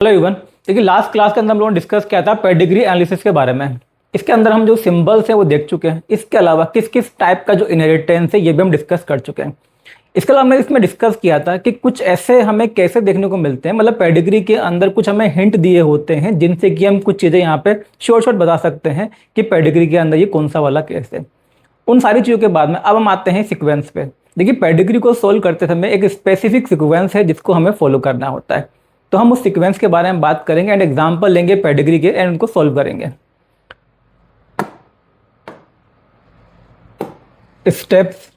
Hello everyone. देखिए last class के अंदर हम लोगों ने डिस्कस किया था पेडिग्री एनालिसिस के बारे में। इसके अंदर हम जो सिंबल्स हैं वो देख चुके हैं। इसके अलावा किस किस टाइप का जो इनहेरिटेंस है ये भी हम डिस्कस कर चुके हैं। इसके अलावा हमने इसमें डिस्कस किया था कि कुछ ऐसे हमें कैसे देखने को मिलते हैं, मतलब पेडिग्री के अंदर कुछ हमें हिंट दिए होते हैं जिनसे कि हम कुछ चीज़ें यहाँ पे शॉर्ट शॉर्ट बता सकते हैं कि पेडिग्री के अंदर ये कौन सा वाला केस है। उन सारी चीज़ों के बाद में अब हम आते हैं सीक्वेंस पे। देखिए पेडिग्री को सोल्व करते समय एक स्पेसिफिक सीक्वेंस है जिसको हमें फॉलो करना होता है। तो हम उस सीक्वेंस के बारे में बात करेंगे एंड एग्जांपल लेंगे पेडिग्री के एंड उनको सोल्व करेंगे। Steps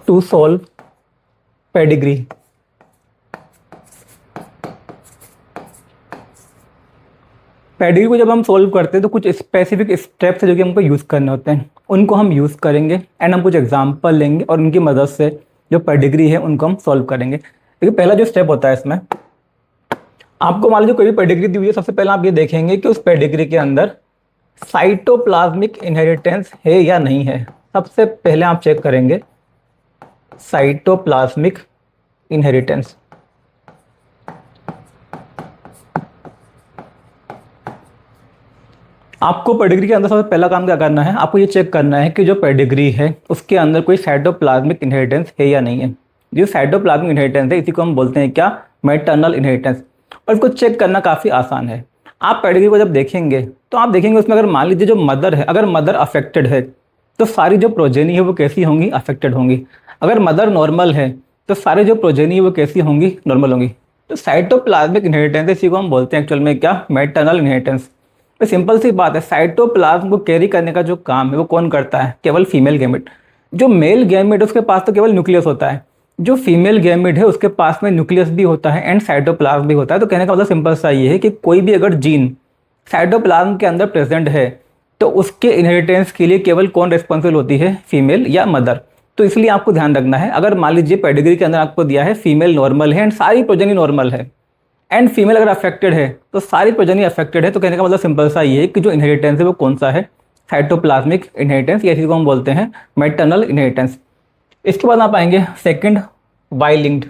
to solve pedigree. Pedigree को जब हम सोल्व करते हैं तो कुछ स्पेसिफिक स्टेप्स है जो कि हमको यूज़ करने होते हैं, उनको हम यूज़ करेंगे एंड हम कुछ एग्जांपल लेंगे और उनकी मदद से जो पेडिग्री है उनको हम सॉल्व करेंगे। देखिए पहला जो स्टेप होता है इसमें, आपको मान लीजिए कोई भी पेडिग्री दी हुई है, सबसे पहले आप ये देखेंगे कि उस पेडिग्री के अंदर साइटोप्लाज्मिक इनहेरिटेंस है या नहीं है। सबसे पहले आप चेक करेंगे साइटोप्लाज्मिक इनहेरिटेंस। आपको पेडिग्री के अंदर सबसे पहला काम क्या करना है, आपको ये चेक करना है कि जो पेडिग्री है उसके अंदर कोई साइटोप्लाज्मिक इनहेरिटेंस है या नहीं है। जो साइटोप्लाज्मिक इनहेरिटेंस है इसी को हम बोलते हैं क्या, मैटरनल इनहेरिटेंस। और इसको चेक करना काफ़ी आसान है। आप पेडिग्री को जब देखेंगे तो आप देखेंगे उसमें अगर मान लीजिए जो मदर है, अगर मदर अफेक्टेड है तो सारी जो प्रोजेनी है वो कैसी होंगी, अफेक्टेड होंगी। अगर मदर नॉर्मल है तो सारी जो प्रोजेनी है वो कैसी होंगी, नॉर्मल होंगी। तो साइटोप्लाज्मिक इनहेरिटेंस इसी को हम बोलते हैं एक्चुअल में क्या, मैटरनल इनहेरिटेंस। तो सिंपल सी बात है, साइटोप्लाज्म को कैरी करने का जो काम है वो कौन करता है, केवल फीमेल गैमेट। जो मेल गैमेट है उसके पास तो केवल न्यूक्लियस होता है, जो फीमेल गैमेट है उसके पास में न्यूक्लियस भी होता है एंड साइटोप्लाज्म भी होता है। तो कहने का मतलब सिंपल सा ये है कि कोई भी अगर जीन साइटोप्लाज्म के अंदर प्रेजेंट है तो उसके इनहेरिटेंस के लिए केवल कौन रिस्पॉन्सिबल होती है, फीमेल या मदर। तो इसलिए आपको ध्यान रखना है, अगर मान लीजिए पेडिग्री के अंदर आपको दिया है फीमेल नॉर्मल है एंड सारी प्रोजेनी नॉर्मल है एंड फीमेल अगर अफेक्टेड है तो सारी प्रोजेनी अफेक्टेड है, तो कहने का मतलब सिंपल सा ये है कि जो इनहेरिटेंस है वो कौन सा है, साइटोप्लाज्मिक इनहेरिटेंस, या इसी को हम बोलते हैं मैटरनल इनहेरिटेंस। इसके बाद आप आएंगे सेकंड, वाई लिंक्ड।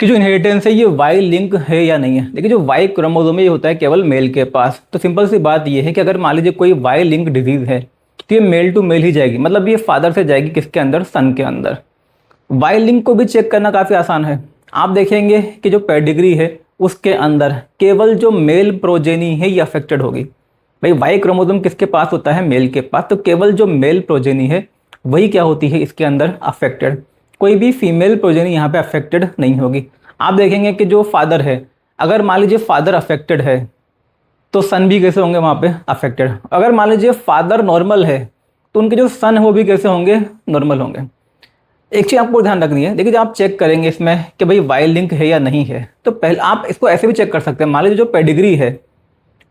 कि जो इनहेरिटेंस है ये वाई लिंक है या नहीं है। देखिए जो वाई क्रोमोसोम ये होता है केवल मेल के पास। तो सिंपल सी बात ये है कि अगर मान लीजिए कोई वाई लिंक डिजीज है तो ये मेल टू मेल ही जाएगी, मतलब ये फादर से जाएगी किसके अंदर, सन के अंदर। वाई लिंक को भी चेक करना काफ़ी आसान है। आप देखेंगे कि जो पेडिग्री है उसके अंदर केवल जो मेल प्रोजेनी है ये अफेक्टेड होगी। भाई वाई क्रोमोसोम किसके पास होता है, मेल के पास, तो केवल जो मेल प्रोजेनी है वही क्या होती है इसके अंदर अफेक्टेड। कोई भी फीमेल प्रोजेनी यहाँ पे अफेक्टेड नहीं होगी। आप देखेंगे कि जो फादर है, अगर मान लीजिए फादर अफेक्टेड है तो सन भी कैसे होंगे वहाँ पे, अफेक्टेड। अगर मान लीजिए फादर नॉर्मल है तो उनके जो सन है वो भी कैसे होंगे, नॉर्मल होंगे। एक चीज़ आपको ध्यान रखनी है, देखिए जब आप चेक करेंगे इसमें कि भाई वाई लिंक है या नहीं है, तो पहले आप इसको ऐसे भी चेक कर सकते हैं। मान लीजिए जो पेडिग्री है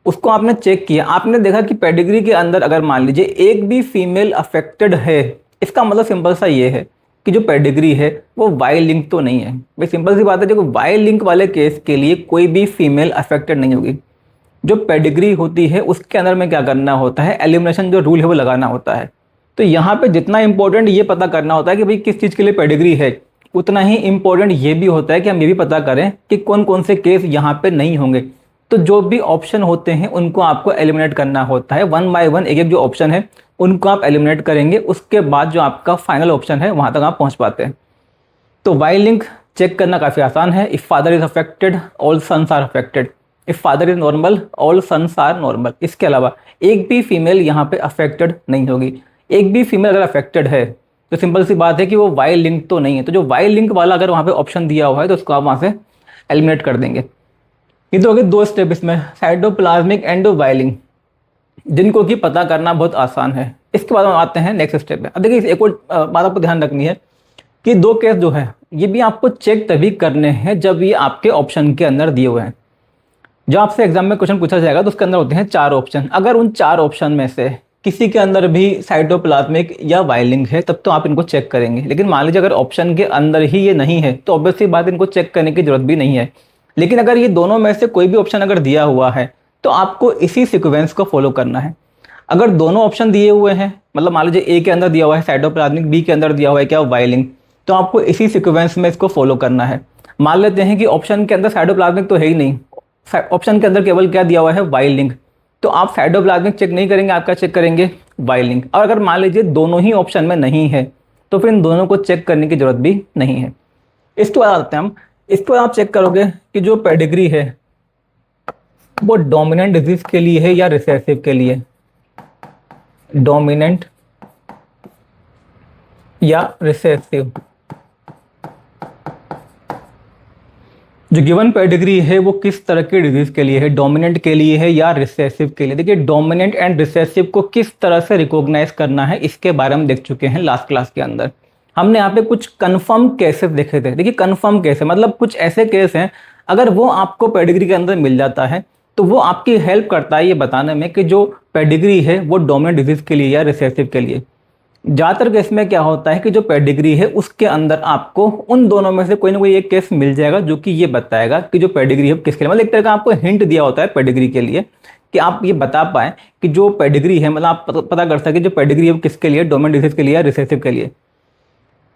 उसको आपने चेक किया, आपने देखा कि पेडिग्री के अंदर अगर मान लीजिए एक भी फीमेल अफेक्टेड है, इसका मतलब सिंपल सा ये है कि जो पेडिग्री है वो वाई लिंक तो नहीं है। भाई सिंपल सी बात है, जो वाई लिंक वाले केस के लिए कोई भी फीमेल अफेक्टेड नहीं होगी। जो पेडिग्री होती है उसके अंदर में क्या करना होता है, एलिमिनेशन जो रूल है वो लगाना होता है। तो यहाँ पे जितना इंपॉर्टेंट ये पता करना होता है कि भाई किस चीज़ के लिए पेडिग्री है, उतना ही इंपॉर्टेंट ये भी होता है कि हम ये भी पता करें कि कौन कौन से केस यहाँ पे नहीं होंगे। तो जो भी ऑप्शन होते हैं उनको आपको एलिमिनेट करना होता है, वन बाय वन एक एक जो ऑप्शन है उनको आप एलिमिनेट करेंगे, उसके बाद जो आपका फाइनल ऑप्शन है वहाँ तक आप पहुँच पाते हैं। तो वाई लिंक चेक करना काफ़ी आसान है। If father is affected all sons are affected, if father is normal all sons are normal. इसके अलावा एक भी फीमेल यहाँ पे अफेक्टेड नहीं होगी। एक भी फीमेल अगर अफेक्टेड है तो सिंपल सी बात है कि वो वाई लिंक तो नहीं है। तो जो वाई लिंक वाला अगर वहाँ पे ऑप्शन दिया हुआ है तो उसको आप वहाँ से एलिमिनेट कर देंगे। ये तो हो गए दो स्टेप इसमें, साइटोप्लाज्मिक एंड वाई लिंक, जिनको कि पता करना बहुत आसान है। इसके बाद हम आते हैं नेक्स्ट स्टेप पे। अब देखिए एक और बात आपको ध्यान रखनी है कि दो केस जो है ये भी आपको चेक तभी करने हैं जब ये आपके ऑप्शन के अंदर दिए हुए हैं। जो आपसे एग्जाम में क्वेश्चन पूछा जाएगा तो उसके अंदर होते हैं 4 ऑप्शन। अगर उन 4 ऑप्शन में से किसी के अंदर भी साइटोप्लाज्मिक या वाई लिंक है तब तो आप इनको चेक करेंगे। लेकिन मान लीजिए अगर ऑप्शन के अंदर ही ये नहीं है तो ऑब्वियसली बात इनको चेक करने की जरूरत भी नहीं है। लेकिन अगर ये दोनों में से कोई भी ऑप्शन अगर दिया हुआ है तो आपको इसी सीक्वेंस को फॉलो करना है। अगर दोनों ऑप्शन दिए हुए हैं, मतलब मान लीजिए ए के अंदर दिया हुआ है साइटोप्लाज्मिक, बी के अंदर दिया हुआ है क्या वाई लिंक, तो आपको इसी सीक्वेंस में इसको फॉलो करना है। मान लेते हैं कि ऑप्शन के अंदर साइटोप्लाज्मिक तो है ही नहीं, ऑप्शन के अंदर केवल क्या दिया हुआ है वाई लिंक, तो आप साइटोप्लाज्मिक चेक नहीं करेंगे, आपका चेक करेंगे वाई लिंक। और अगर मान लीजिए दोनों ही ऑप्शन में नहीं है तो फिर इन दोनों को चेक करने की जरूरत भी नहीं है। इसके बाद आते हैं हम, इसके बाद आप चेक करोगे कि जो पेडिग्री है वो डोमिनेंट डिजीज के लिए है या रिसेसिव के लिए, डोमिनेंट या रिसेसिव। जो गिवन पेडिग्री है वो किस तरह की डिजीज के लिए है, डोमिनेंट के लिए है या रिसेसिव के लिए। देखिए डोमिनेंट एंड रिसेसिव को किस तरह से रिकॉग्नाइज करना है इसके बारे में देख चुके हैं लास्ट क्लास के अंदर। हमने यहाँ पे कुछ कंफर्म केसेस देखे थे। देखिए कंफर्म केस है मतलब कुछ ऐसे केस हैं अगर वो आपको पेडिग्री के अंदर मिल जाता है तो वो आपकी हेल्प करता है ये बताने में कि जो पेडिग्री है वो डोमिनेंट डिजीज के लिए या रिसेसिव के लिए। ज़्यादातर केस में क्या होता है कि जो पेडिग्री है उसके अंदर आपको उन दोनों में से कोई ना कोई एक केस मिल जाएगा जो कि ये बताएगा कि जो पेडिग्री है किसके लिए, मतलब एक तरह का आपको हिंट दिया होता है पेडिग्री के लिए कि आप ये बता पाएं कि जो पेडिग्री है, मतलब आप पता कर सके जो पेडिग्री है वो किसके लिए, डोमिनेंट डिजीज के लिए या रिसेसिव के लिए।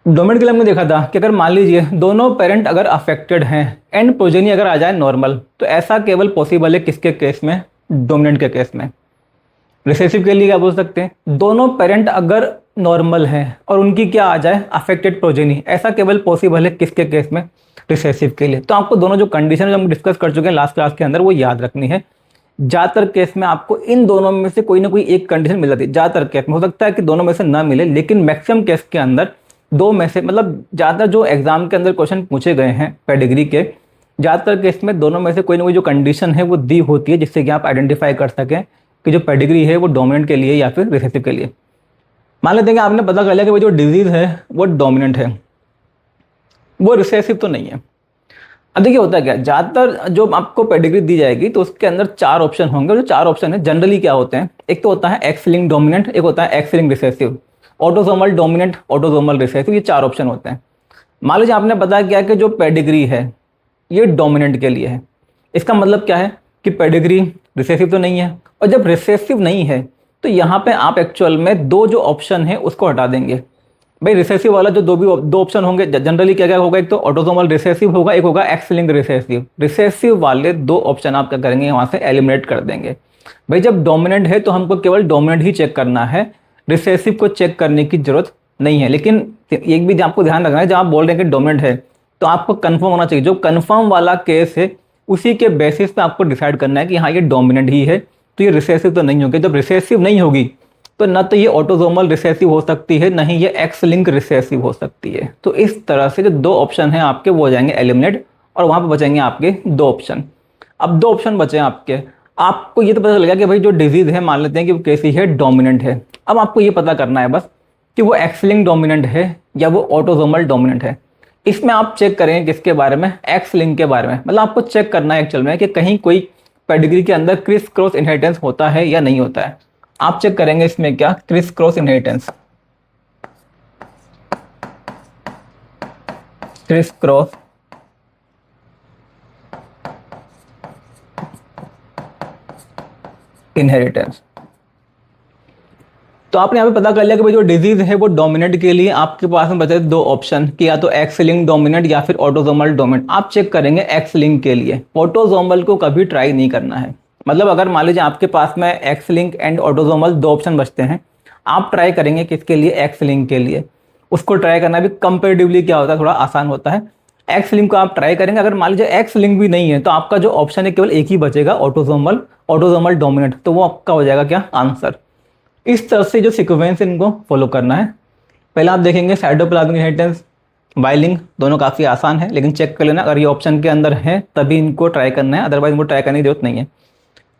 डोमिनेंट के लिए हमने देखा था कि अगर मान लीजिए दोनों पेरेंट अगर अफेक्टेड हैं एंड प्रोजेनी अगर आ जाए नॉर्मल, तो ऐसा केवल पॉसिबल है किसके केस में, डोमिनेंट के केस में। रिसेसिव के लिए क्या बोल सकते हैं, दोनों पेरेंट अगर नॉर्मल हैं और उनकी क्या आ जाए अफेक्टेड प्रोजेनी, ऐसा केवल पॉसिबल है किसके केस में, रिसेसिव के लिए। तो आपको दोनों जो कंडीशन जो हम डिस्कस कर चुके हैं लास्ट क्लास के अंदर वो याद रखनी है। ज़्यादातर केस में आपको इन दोनों में से कोई ना कोई एक कंडीशन मिल जाती है। ज़्यादातर केस में हो सकता है कि दोनों में से ना मिले, लेकिन मैक्सिमम केस के अंदर दो में से, मतलब ज़्यादातर जो एग्जाम के अंदर क्वेश्चन पूछे गए हैं पेडिग्री के, ज़्यादातर केस में दोनों में से कोई ना कोई जो कंडीशन है वो दी होती है जिससे कि आप आइडेंटिफाई कर सकें कि जो पेडिग्री है वो डोमिनेंट के लिए या फिर रिसेसिव के लिए। मान लेते हैं कि आपने पता कर लिया कि वो जो डिजीज है वो डोमिनेंट है, वो रिसेसिव तो नहीं है। अब देखिए होता है क्या, ज़्यादातर जो आपको पेडिग्री दी जाएगी तो उसके अंदर चार ऑप्शन होंगे, और जो चार ऑप्शन है जनरली क्या होते हैं, एक तो होता है एक्स लिंक डोमिनेंट, एक होता है x link recessive, autosomal dominant, autosomal recessive, ये चार ऑप्शन होते हैं। मान लीजिए आपने पता किया कि जो पेडिग्री है ये डोमिनेंट के लिए है, इसका मतलब क्या है कि पेडिग्री रिसेसिव तो नहीं है। और जब रिसेसिव नहीं है तो यहाँ पे आप एक्चुअल में दो जो ऑप्शन है उसको हटा देंगे। भाई रिसेसिव वाला जो दो ऑप्शन होंगे जनरली क्या क्या होगा, एक तो ऑटोसोमल रिसेसिव होगा, एक होगा एक्स लिंक रिसेसिव। रिसेसिव वाले दो ऑप्शन आप क्या करेंगे वहाँ से एलिमिनेट कर देंगे। भाई जब डोमिनेंट है तो हमको केवल डोमिनेंट ही चेक करना है, रिसेसिव को चेक करने की जरूरत नहीं है। लेकिन एक भी आपको ध्यान रखना है, जब आप बोल रहे हैं कि डोमिनेंट है तो आपको कंफर्म होना चाहिए, जो कंफर्म वाला केस है उसी के बेसिस पे आपको डिसाइड करना है कि हाँ ये डोमिनेंट ही है, तो ये रिसेसिव तो नहीं होगी। जब रिसेसिव नहीं होगी तो न तो ये ऑटोसोमल रिसेसिव हो सकती है, न ही ये एक्स लिंक रिसेसिव हो सकती है। तो इस तरह से जो दो ऑप्शन हैं आपके वो हो जाएंगे एलिमिनेट, और वहाँ पे बचेंगे आपके दो ऑप्शन। अब दो ऑप्शन बचे हैं आपके, आपको ये तो पता चल गया कि भाई जो डिजीज है मान लेते हैं कि वो कैसी है, डोमिनेंट है। अब आपको ये पता करना है बस कि वो एक्स लिंक डोमिनेंट है या वो ऑटोसोमल डोमिनेंट है। इसमें आप चेक करेंगे किसके बारे में, एक्स लिंक के बारे में। मतलब आपको चेक करना है एक्चुअल में कि कहीं कोई पेडिग्री के अंदर क्रिस क्रॉस इनहेरिटेंस होता है या नहीं होता है। आप चेक करेंगे इसमें क्या, criss cross inheritance, criss cross inheritance. तो आपने यहाँ पे पता कर लिया कि भाई जो डिजीज है वो डोमिनेंट के लिए आपके पास में बचे दो ऑप्शन कि या तो एक्स लिंक डोमिनेंट या फिर ऑटोसोमल डोमिनेंट। आप चेक करेंगे एक्स लिंक के लिए, ऑटोसोमल को कभी ट्राई नहीं करना है। मतलब अगर मान लीजिए आपके पास में एक्स लिंक एंड ऑटोसोमल दो ऑप्शन बचते हैं, आप ट्राई करेंगे किसके लिए, एक्स लिंक के लिए। उसको ट्राई करना भी कंपेरेटिवली क्या होता है, थोड़ा आसान होता है। एक्स लिंक को आप ट्राई करेंगे। अगर मान लीजिए एक्स लिंक भी नहीं है तो आपका जो ऑप्शन है केवल एक ही बचेगा, ऑटोसोमल डोमिनेंट, तो वो आपका हो जाएगा क्या, आंसर। इस तरह से जो सीक्वेंस इनको फॉलो करना है। पहले आप देखेंगे साइटोप्लाज्मिक इनहेरिटेंस, वाई लिंक, दोनों काफ़ी आसान है, लेकिन चेक कर लेना अगर ये ऑप्शन के अंदर है तभी इनको ट्राई करना है, अदरवाइज इनको ट्राई करने की जरूरत नहीं है।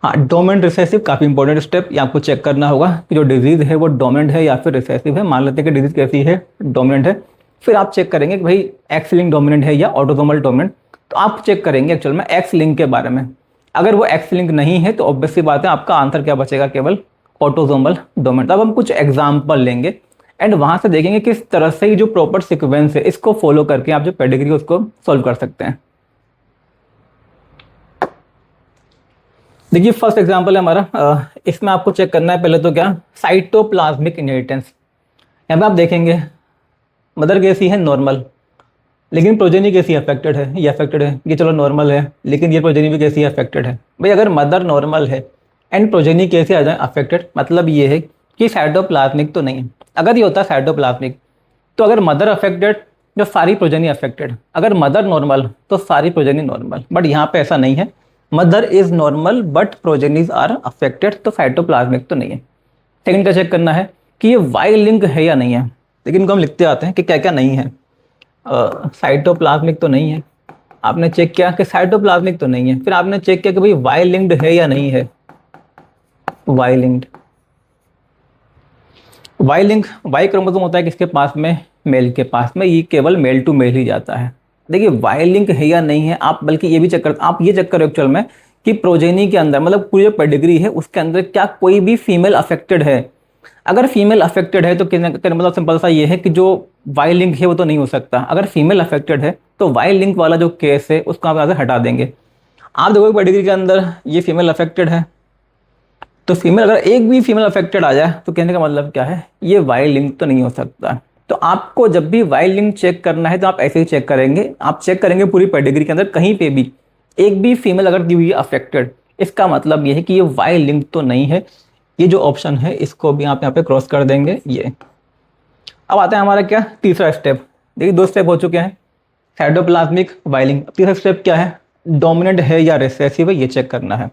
हाँ, डोमिनेंट रिसेसिव काफ़ी इंपॉर्टेंट स्टेप, ये आपको चेक करना होगा कि जो डिजीज है वो डोमिनेंट है या फिर रिसेसिव है। मान लेते हैं कि डिजीज कैसी है, डोमिनेंट है, फिर आप चेक करेंगे कि भाई एक्स लिंक डोमिनेंट है या ऑटोसोमल डोमिनेंट। तो आप चेक करेंगे एक्चुअल में एक्स लिंक के बारे में। अगर वो एक्स लिंक नहीं है तो ऑब्वियसली बात है आपका आंसर क्या बचेगा, केवल ऑटोसोमल डोमिनेंट। अब हम कुछ एग्जाम्पल लेंगे एंड वहां से देखेंगे किस तरह से जो प्रॉपर सीक्वेंस है इसको फॉलो करके आप जो पेडिग्री उसको सॉल्व कर सकते हैं। देखिए फर्स्ट एग्जांपल है हमारा, इसमें आपको चेक करना है पहले तो क्या, साइटोप्लाज्मिक इनहेरिटेंस। यहाँ पे आप देखेंगे मदर कैसी है, नॉर्मल, लेकिन प्रोजेनी कैसी अफेक्टेड है, ये अफेक्टेड है। ये चलो नॉर्मल है, लेकिन ये प्रोजेनी भी कैसी अफेक्टेड है। भाई अगर मदर नॉर्मल है एंड प्रोजेनी कैसे आ जाए अफेक्टेड, मतलब ये है कि साइटोप्लाज्मिक तो नहीं है। अगर ये होता है साइटोप्लाज्मिक, तो अगर मदर अफेक्टेड तो सारी प्रोजेनी अफेक्टेड, अगर मदर नॉर्मल तो सारी प्रोजेनी नॉर्मल। बट यहाँ पे ऐसा नहीं है, mother is normal but progenies are affected, तो साइटोप्लाज्मिक तो नहीं है। सेकंड क्या चेक करना है कि ये वाई लिंक है या नहीं है। लेकिन इनको हम लिखते आते हैं कि क्या क्या नहीं है। साइटोप्लाज्मिक तो नहीं है, आपने चेक किया कि साइटोप्लाज्मिक तो नहीं है, फिर आपने चेक किया कि भाई वाई लिंक्ड है या नहीं है। Y linked, Y link, Y chromosome होता है किसके पास में, मेल के पास में, ये केवल मेल टू मेल ही जाता है। देखिए वाई लिंक है या नहीं है, आप बल्कि ये भी चेक कर, आप ये चेक करो एक्चुअल में कि प्रोजेनी के अंदर, मतलब पूरी जो पेडिग्री है उसके अंदर क्या कोई भी फीमेल अफेक्टेड है। अगर फीमेल अफेक्टेड है तो मतलब सिंपल सा ये है कि जो वाई लिंक है वो तो नहीं हो सकता। अगर फीमेल अफेक्टेड है तो वाई लिंक वाला जो केस है उसको आप यहाँ से हटा देंगे। आप देखो पेडिग्री के अंदर ये फीमेल अफेक्टेड है, तो फीमेल अगर एक भी फीमेल अफेक्टेड आ जाए तो कहने का मतलब क्या है, ये वाई लिंक तो नहीं हो सकता। तो आपको जब भी वाई लिंक चेक करना है तो आप ऐसे ही चेक करेंगे, आप चेक करेंगे पूरी पेडिग्री के अंदर कहीं पे भी एक भी फीमेल अगर दी हुई है अफेक्टेड, इसका मतलब ये है कि ये वाई लिंक तो नहीं है। ये जो ऑप्शन है इसको भी आप यहाँ पे क्रॉस कर देंगे। ये अब आता है हमारा क्या, तीसरा स्टेप। देखिए दो स्टेप हो चुके हैं, साइटोप्लाज्मिक, वाई लिंक। तीसरा स्टेप क्या है, डोमिनेंट है या रिसेसिव है, ये चेक करना है।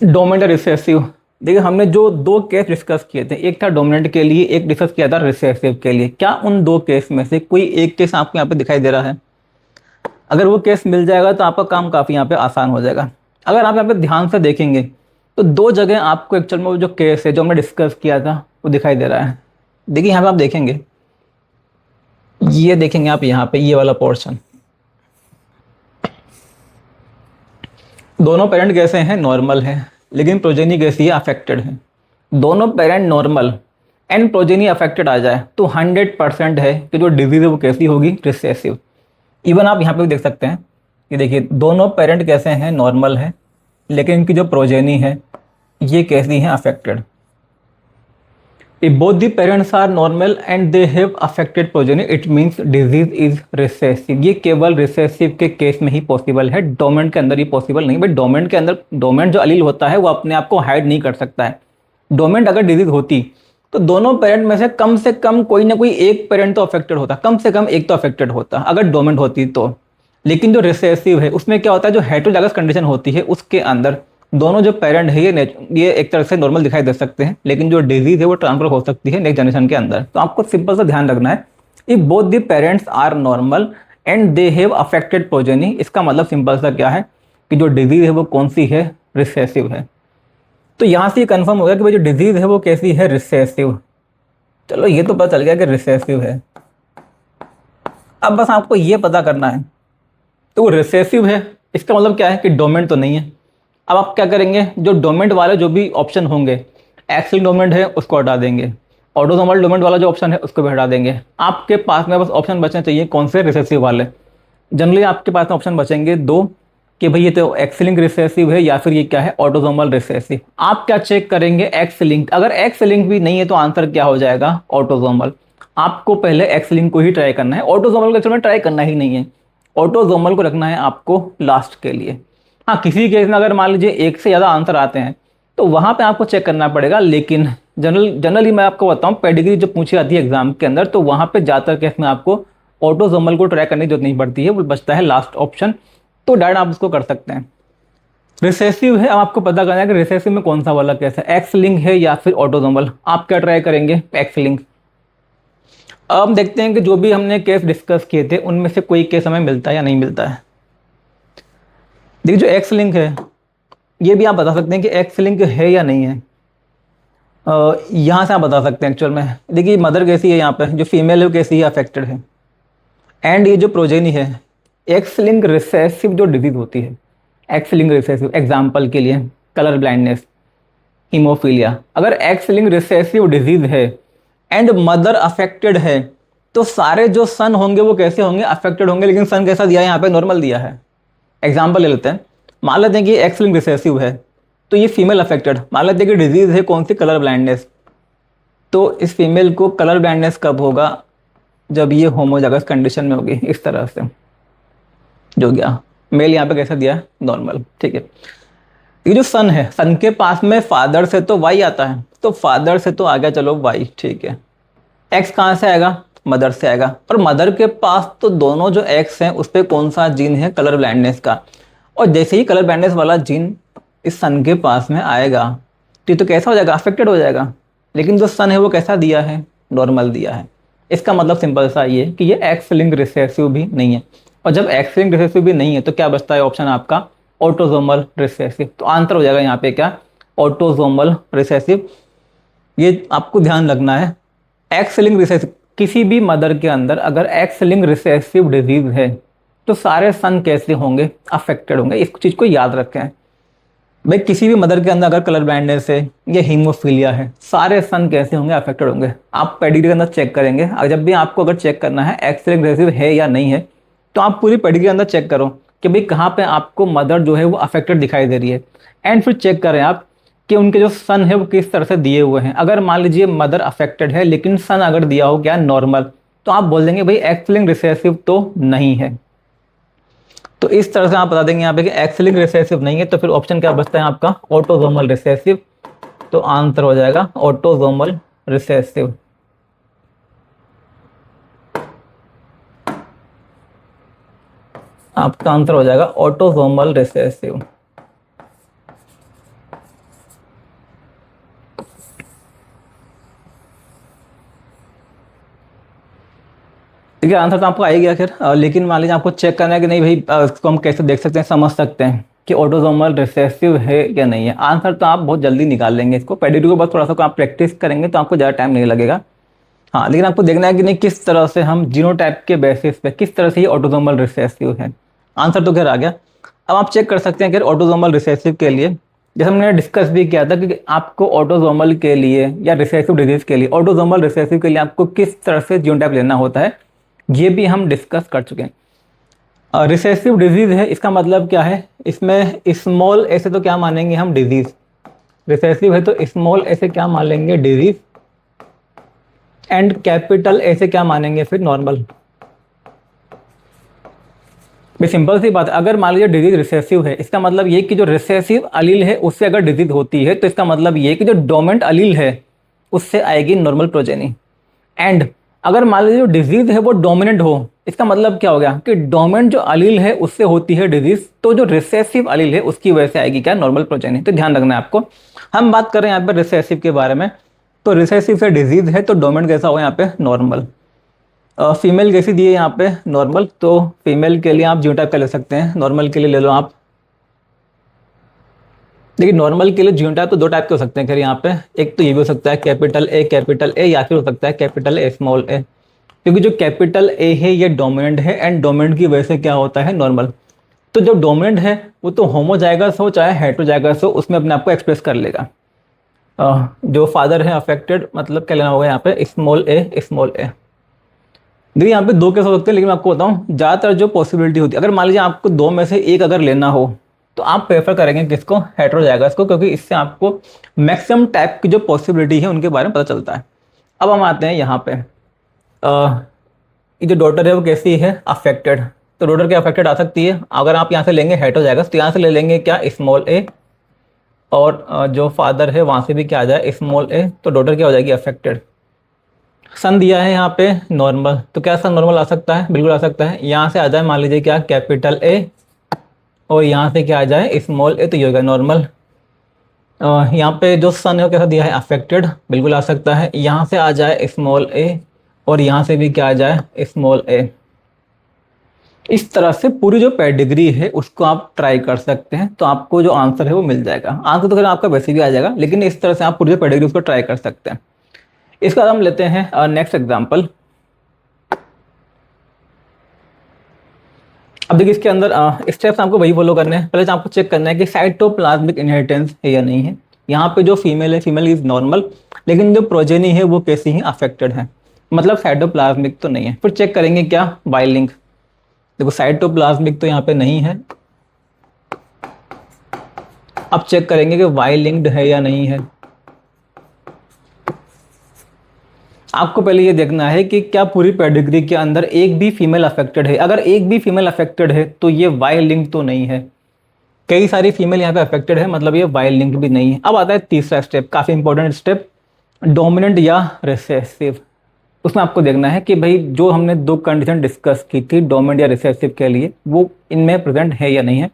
डोमिनेंट रिसेसिव, देखिए हमने जो दो केस डिस्कस किए थे, एक था डोमिनेंट के लिए, एक डिस्कस किया था रिसेसिव के लिए। क्या उन दो केस में से कोई एक केस आपको यहाँ पे दिखाई दे रहा है? अगर वो केस मिल जाएगा तो आपका काम काफ़ी यहाँ पे आसान हो जाएगा। अगर आप यहाँ पे ध्यान से देखेंगे तो दो जगह आपको एक्चुअल में वो जो केस है जो हमने डिस्कस किया था वो दिखाई दे रहा है। देखिए यहाँ पे आप देखेंगे, ये देखेंगे आप यहाँ पे ये वाला पोर्शन, दोनों पेरेंट कैसे हैं, नॉर्मल है, लेकिन प्रोजेनी कैसी है, अफेक्टेड है। दोनों parent normal and progeny affected आ जाए तो 100% है कि जो डिजीज है वो कैसी होगी, रिसेसिव। इवन आप यहाँ पे भी देख सकते हैं कि देखिए दोनों पेरेंट कैसे हैं, नॉर्मल है, लेकिन इनकी जो प्रोजेनी है ये कैसी है, affected. If both the parents are normal and they have affected progeny, it means disease is recessive। ये केवल रिसेसिव के केस में ही पॉसिबल है, डोमिनेंट के अंदर ये पॉसिबल नहीं। बट डोमिनेंट के अंदर, डोमिनेंट जो अलील होता है वो अपने आप को हाइड नहीं कर सकता है। डोमिनेंट अगर डिजीज होती तो दोनों पेरेंट में से कम कोई ना कोई एक पेरेंट तो अफेक्टेड होता, कम से कम एक तो अफेक्टेड होता अगर डोमिनेंट होती तो। लेकिन जो रिसेसिव है उसमें क्या होता है, जो हेटेरोजाइगस कंडीशन होती है उसके अंदर दोनों जो पेरेंट है ये एक तरह से नॉर्मल दिखाई दे सकते हैं, लेकिन जो डिजीज है वो ट्रांसफर हो सकती है नेक्स्ट जनरेशन के अंदर। तो आपको सिंपल सा ध्यान रखना है, if both the parents are normal and they have affected progeny, इसका मतलब सिंपल सा क्या है कि जो डिजीज है वो कौन सी है, रिसेसिव है। तो यहाँ से ये कन्फर्म हो गया कि भाई जो डिजीज है वो कैसी है, रिसेसिव। चलो ये तो पता चल गया कि रिसेसिव है। अब बस आपको ये पता करना है, तो वो रिसेसिव है इसका मतलब क्या है कि डोमिनेंट तो नहीं है। अब आप क्या करेंगे, जो डोमिनेंट वाले जो भी ऑप्शन होंगे, एक्स लिंक्ड डोमिनेंट है उसको हटा देंगे, ऑटोसोमल डोमिनेंट वाला जो ऑप्शन है उसको भी हटा देंगे। आपके पास में बस ऑप्शन बचने चाहिए कौन से, रिसेसिव वाले। जनरली आपके पास में ऑप्शन बचेंगे दो, कि भाई ये तो एक्स लिंक रिसेसिव है या फिर ये क्या है, ऑटोसोमल रिसेसिव। आप क्या चेक करेंगे, एक्स लिंक। अगर एक्स लिंक भी नहीं है तो आंसर क्या हो जाएगा, ऑटोसोमल। आपको पहले एक्स लिंक को ही ट्राई करना है, ऑटोसोमल को एक्चुअल में ट्राई करना ही नहीं है, ऑटोसोमल को रखना है आपको लास्ट के लिए। हाँ किसी केस में अगर मान लीजिए एक से ज़्यादा आंसर आते हैं तो वहाँ पे आपको चेक करना पड़ेगा, लेकिन जनरली मैं आपको बताऊँ पेडिग्री जो पूछी जाती है एग्जाम के अंदर, तो वहाँ पे ज़्यादातर केस में आपको ऑटोसोमल को ट्राई करने की जरूरत नहीं पड़ती है, वो बचता है लास्ट ऑप्शन, तो डायरेक्ट आप उसको कर सकते हैं। रिसेसिव है, अब आपको पता करना है कि रिसेसिव में कौन सा वाला केस है, एक्स लिंक है या फिर ऑटोसोमल। आप क्या ट्राई करेंगे, एक्स लिंक। अब हम देखते हैं कि जो भी हमने केस डिस्कस किए थे उनमें से कोई केस हमें मिलता है या नहीं मिलता है। देखिए जो एक्स लिंक है ये भी आप बता सकते हैं कि एक्स लिंक है या नहीं है, यहाँ से आप बता सकते हैं एक्चुअल में। देखिए मदर कैसी है, यहाँ पे जो फीमेल है वो कैसी है, अफेक्टेड है, एंड ये जो प्रोजेनी है एक्स लिंक रिसेसिव जो डिजीज होती है, एक्स लिंक रिसेसिव एग्जाम्पल के लिए कलर ब्लाइंडनेस, हीमोफीलिया। अगर एक्स लिंक रिसेसिव डिजीज है एंड मदर अफेक्टेड है तो सारे जो सन होंगे वो कैसे होंगे, अफेक्टेड होंगे। लेकिन सन कैसा दिया है यहाँ पे, नॉर्मल दिया है। एग्जाम्पल ले लेते हैं, मान लेते हैं कि एक्स लिंक रिसेसिव है, तो ये फीमेल अफेक्टेड, मान लेते हैं कि डिजीज है कौन सी, कलर ब्लाइंडनेस। तो इस फीमेल को कलर ब्लाइंडनेस कब होगा, जब ये होमोजाइगस कंडीशन में होगी, इस तरह से जो गया। मेल यहाँ पे कैसा दिया है, नॉर्मल, ठीक है। ये जो सन है, सन के पास में फादर से तो वाई आता है, तो फादर से तो आ गया चलो वाई, ठीक है। एक्स कहाँ से आएगा, मदर से आएगा, और मदर के पास तो दोनों जो एक्स हैं उस पर कौन सा जीन है, कलर ब्लाइंडनेस का। और जैसे ही कलर ब्लाइंडनेस वाला जीन इस सन के पास में आएगा तो ये तो कैसा हो जाएगा, अफेक्टेड हो जाएगा। लेकिन जो सन है वो कैसा दिया है, नॉर्मल दिया है। इसका मतलब सिंपल सा ये कि ये एक्स लिंक रिसेसिव भी नहीं है। और जब एक्स लिंक रिसेसिव भी नहीं है तो क्या बचता है ऑप्शन आपका, ऑटोसोमल रिसेसिव। तो आंसर हो जाएगा यहाँ पे क्या, ऑटोसोमल रिसेसिव। ये आपको ध्यान रखना है, एक्स लिंक रिसेसिव, किसी भी मदर के अंदर अगर एक्स लिंक रिसेसिव डिजीज है तो सारे सन कैसे होंगे, अफेक्टेड होंगे। इस चीज़ को याद रखें भाई, किसी भी मदर के अंदर अगर कलर ब्लाइंडनेस है या हीमोफीलिया है, सारे सन कैसे होंगे, अफेक्टेड होंगे। आप पेडिग्री के अंदर चेक करेंगे, और जब भी आपको अगर चेक करना है एक्स लिंक रिसेसिव है या नहीं है, तो आप पूरी पेडिग्री के अंदर चेक करो कि भाई कहाँ पे आपको मदर जो है वो अफेक्टेड दिखाई दे रही है। एंड फिर चेक करें आप कि उनके जो सन है वो किस तरह से दिए हुए हैं। अगर मान लीजिए मदर अफेक्टेड है लेकिन सन अगर दिया हो क्या, नॉर्मल, तो आप बोल देंगे भाई एक्स लिंक रिसेसिव तो नहीं है। तो इस तरह से आप बता देंगे यहाँ पे कि एक्स लिंक रिसेसिव नहीं है, तो फिर ऑप्शन क्या बचता है आपका, ऑटोसोमल रिसेसिव। तो आंसर हो जाएगा ऑटोसोमल रिसेसिव। आपका आंसर हो जाएगा ऑटोसोमल रिसेसिव। ठीक है, आंसर तो आपको आ ही गया खैर। लेकिन मान लीजिए आपको चेक करना है कि नहीं भाई, इसको हम कैसे देख सकते हैं, समझ सकते हैं कि ऑटोसोमल रिसेसिव है या नहीं है। आंसर तो आप बहुत जल्दी निकाल लेंगे इसको, पेडिग्री को बस थोड़ा सा आप प्रैक्टिस करेंगे तो आपको ज़्यादा टाइम नहीं लगेगा। हाँ, लेकिन आपको देखना है कि नहीं किस तरह से हम जीनोटाइप के बेसिस पे किस तरह से ये ऑटोसोमल रिसेसिव है। आंसर तो खैर आ गया। अब आप चेक कर सकते हैं कि ऑटोसोमल रिसेसिव के लिए, जैसे हमने डिस्कस भी किया था कि आपको ऑटोसोमल के लिए या रिसेसिव डिजीज के लिए, ऑटोसोमल रिसेसिव के लिए आपको किस तरह से जीनोटाइप लेना होता है, ये भी हम डिस्कस कर चुके हैं। रिसेसिव डिजीज है, इसका मतलब क्या है, इसमें स्मॉल ए से तो क्या मानेंगे हम, डिजीज। रिसेसिव है तो स्मॉल ए से क्या मान लेंगे, डिजीज। एंड कैपिटल ए से क्या मानेंगे फिर, नॉर्मल। सिंपल सी बात है, अगर मान लीजिए डिजीज रिसेसिव है, इसका मतलब ये कि जो रिसेसिव अलील है उससे अगर डिजीज होती है तो इसका मतलब ये कि जो डोमिनेंट अलील है उससे आएगी नॉर्मल प्रोजेनी। एंड अगर मान लीजिए जो डिजीज है वो डोमिनेंट हो, इसका मतलब क्या हो गया कि डोमिनेंट जो अलील है उससे होती है डिजीज, तो जो रिसेसिव अलील है उसकी वजह से आएगी क्या, नॉर्मल प्रोजेनी। तो ध्यान रखना है आपको। हम बात कर रहे हैं यहाँ पे रिसेसिव के बारे में, तो रिसेसिव से डिजीज है तो डोमिनेंट कैसा होगा यहाँ पे, नॉर्मल। फीमेल कैसी दी है यहाँ पे, नॉर्मल। तो फीमेल के लिए आप जीनोटाइप का ले सकते हैं, नॉर्मल के लिए ले लो आप। देखिए नॉर्मल के लिए जीनोटाइप तो दो टाइप के हो सकते हैं खैर यहाँ पे, एक तो ये भी हो सकता है कैपिटल ए, या फिर हो सकता है कैपिटल ए स्मॉल ए। क्योंकि जो कैपिटल ए है ये डोमिनेंट है, एंड डोमिनेंट की वजह से क्या होता है, नॉर्मल। तो जो डोमिनेंट है वो तो होमोजाइगस हो चाहे हेटेरोजाइगस हो, उसमें अपने आप को एक्सप्रेस कर लेगा। जो फादर है अफेक्टेड, मतलब क्या लेना होगा यहाँ पे, स्मॉल ए स्मॉल ए। देखिए यहाँ पे दो केस हो सकते हैं, लेकिन मैं आपको बताऊँ ज़्यादातर जो पॉसिबिलिटी होती है, अगर मान लीजिए आपको दो में से एक अगर लेना हो तो आप प्रेफर करेंगे किसको, हेटेरोजाइगस को, क्योंकि इससे आपको मैक्सिमम टाइप की जो पॉसिबिलिटी है उनके बारे में पता चलता है। अब हम आते हैं यहाँ पे, ये जो डॉटर है वो कैसी है, अफेक्टेड। तो डॉटर क्या अफेक्टेड आ सकती है, अगर आप यहाँ से लेंगे हेटेरोजाइगस तो यहाँ से ले लेंगे क्या, स्मॉल ए, और जो फादर है वहाँ से भी क्या आ जाए, स्मॉल ए, तो डॉटर क्या हो जाएगी, अफेक्टेड। सन दिया है यहाँ पे नॉर्मल, तो क्या सन नॉर्मल आ सकता है, बिल्कुल आ सकता है। यहाँ से आ जाए मान लीजिए क्या, कैपिटल ए, और यहाँ से क्या आ जाए, स्मॉल ए, तो ये होगा नॉर्मल। यहाँ पे जो सन है वो कैसा दिया है, अफेक्टेड, बिल्कुल आ सकता है। यहाँ से आ जाए स्मॉल ए, और यहाँ से भी क्या आ जाए, स्मॉल ए। इस तरह से पूरी जो पेडिग्री है उसको आप ट्राई कर सकते हैं, तो आपको जो आंसर है वो मिल जाएगा। आंसर तो खैर आपका वैसे भी आ जाएगा, लेकिन इस तरह से आप पूरी जो पेडिग्री उसको ट्राई कर सकते हैं। इसके बाद हम लेते हैं नेक्स्ट एग्जाम्पल। अब देखिए इसके अंदर स्टेप्स आपको वही फॉलो करने हैं। पहले आपको चेक करना है कि साइटोप्लाज्मिक इनहेरिटेंस है या नहीं है। यहाँ पे जो फीमेल है, फीमेल इज नॉर्मल, लेकिन जो प्रोजेनी है वो कैसी है, अफेक्टेड है, मतलब साइटोप्लाज्मिक तो नहीं है। फिर चेक करेंगे क्या, वाई लिंक। देखो साइटोप्लाज्मिक तो यहाँ पे नहीं है, अब चेक करेंगे कि वाई लिंक्ड है या नहीं है। आपको पहले ये देखना है कि क्या पूरी पेडिग्री के अंदर एक भी फीमेल अफेक्टेड है। अगर एक भी फीमेल अफेक्टेड है तो ये वाई लिंक तो नहीं है। कई सारी फीमेल यहाँ पे अफेक्टेड है, मतलब ये वाई लिंक भी नहीं है। अब आता है तीसरा स्टेप, काफ़ी इंपॉर्टेंट स्टेप, डोमिनेंट या रिसेसिव। उसमें आपको देखना है कि भाई जो हमने दो कंडीशन डिस्कस की थी डोमिनेंट या रिसेसिव के लिए, वो इनमें प्रेजेंट है या नहीं है।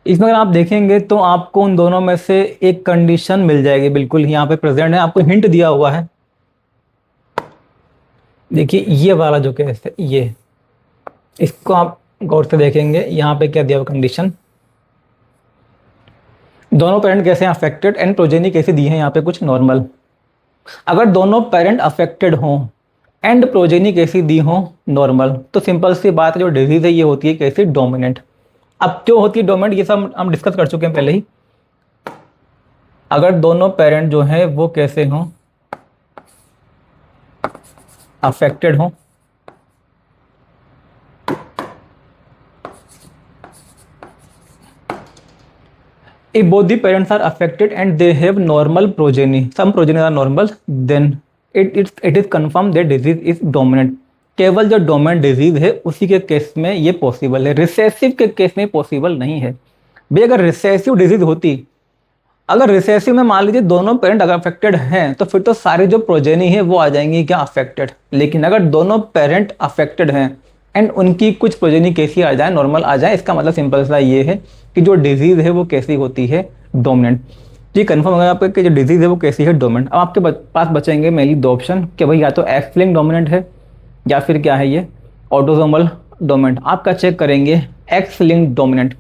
इसमें अगर आप देखेंगे तो आपको उन दोनों में से एक कंडीशन मिल जाएगी, बिल्कुल यहाँ पे प्रेजेंट है, आपको हिंट दिया हुआ है। देखिए ये वाला जो केस है, ये इसको आप गौर से देखेंगे, यहाँ पे क्या दिया हुआ कंडीशन, दोनों पेरेंट कैसे हैं अफेक्टेड एंड प्रोजेनी कैसे दी है यहाँ पे कुछ नॉर्मल। अगर दोनों पेरेंट अफेक्टेड हों एंड प्रोजेनी कैसी दी हो नॉर्मल, तो सिंपल सी बात है, जो डिजीज है ये होती है कैसी, डोमिनेंट। अब क्यों होती है डोमिनेंट, ये सब हम डिस्कस कर चुके हैं पहले ही। अगर दोनों पेरेंट जो है वो कैसे हों, अफेक्टेड हों, if both the parents are affected and they have normal progeny, some progeny are normal, then it is confirmed that disease is dominant। केवल जो डोमिनेंट डिजीज है उसी के केस में ये पॉसिबल है, रिसेसिव के केस में पॉसिबल नहीं है। भाई अगर रिसेसिव डिजीज होती, अगर रिसेसिव में मान लीजिए दोनों पेरेंट अगर अफेक्टेड हैं तो फिर तो सारी जो प्रोजेनी है वो आ जाएंगी क्या, अफेक्टेड। लेकिन अगर दोनों पेरेंट अफेक्टेड हैं एंड उनकी कुछ प्रोजेनी कैसी आ जाए, नॉर्मल आ जाए, इसका मतलब सिंपल सा ये है कि जो डिजीज है वो कैसी होती है, डोमिनेंट। ये कंफर्म होगा आपको कि जो डिजीज है वो कैसी है, डोमिनेंट। अब आपके पास बचेंगे मेनली दो ऑप्शन कि भाई या तो एक्स लिंक्ड डोमिनेंट है या फिर क्या है ये, ऑटोसोमल डोमिनेंट। आपका चेक करेंगे एक्स लिंक्ड डोमिनेंट।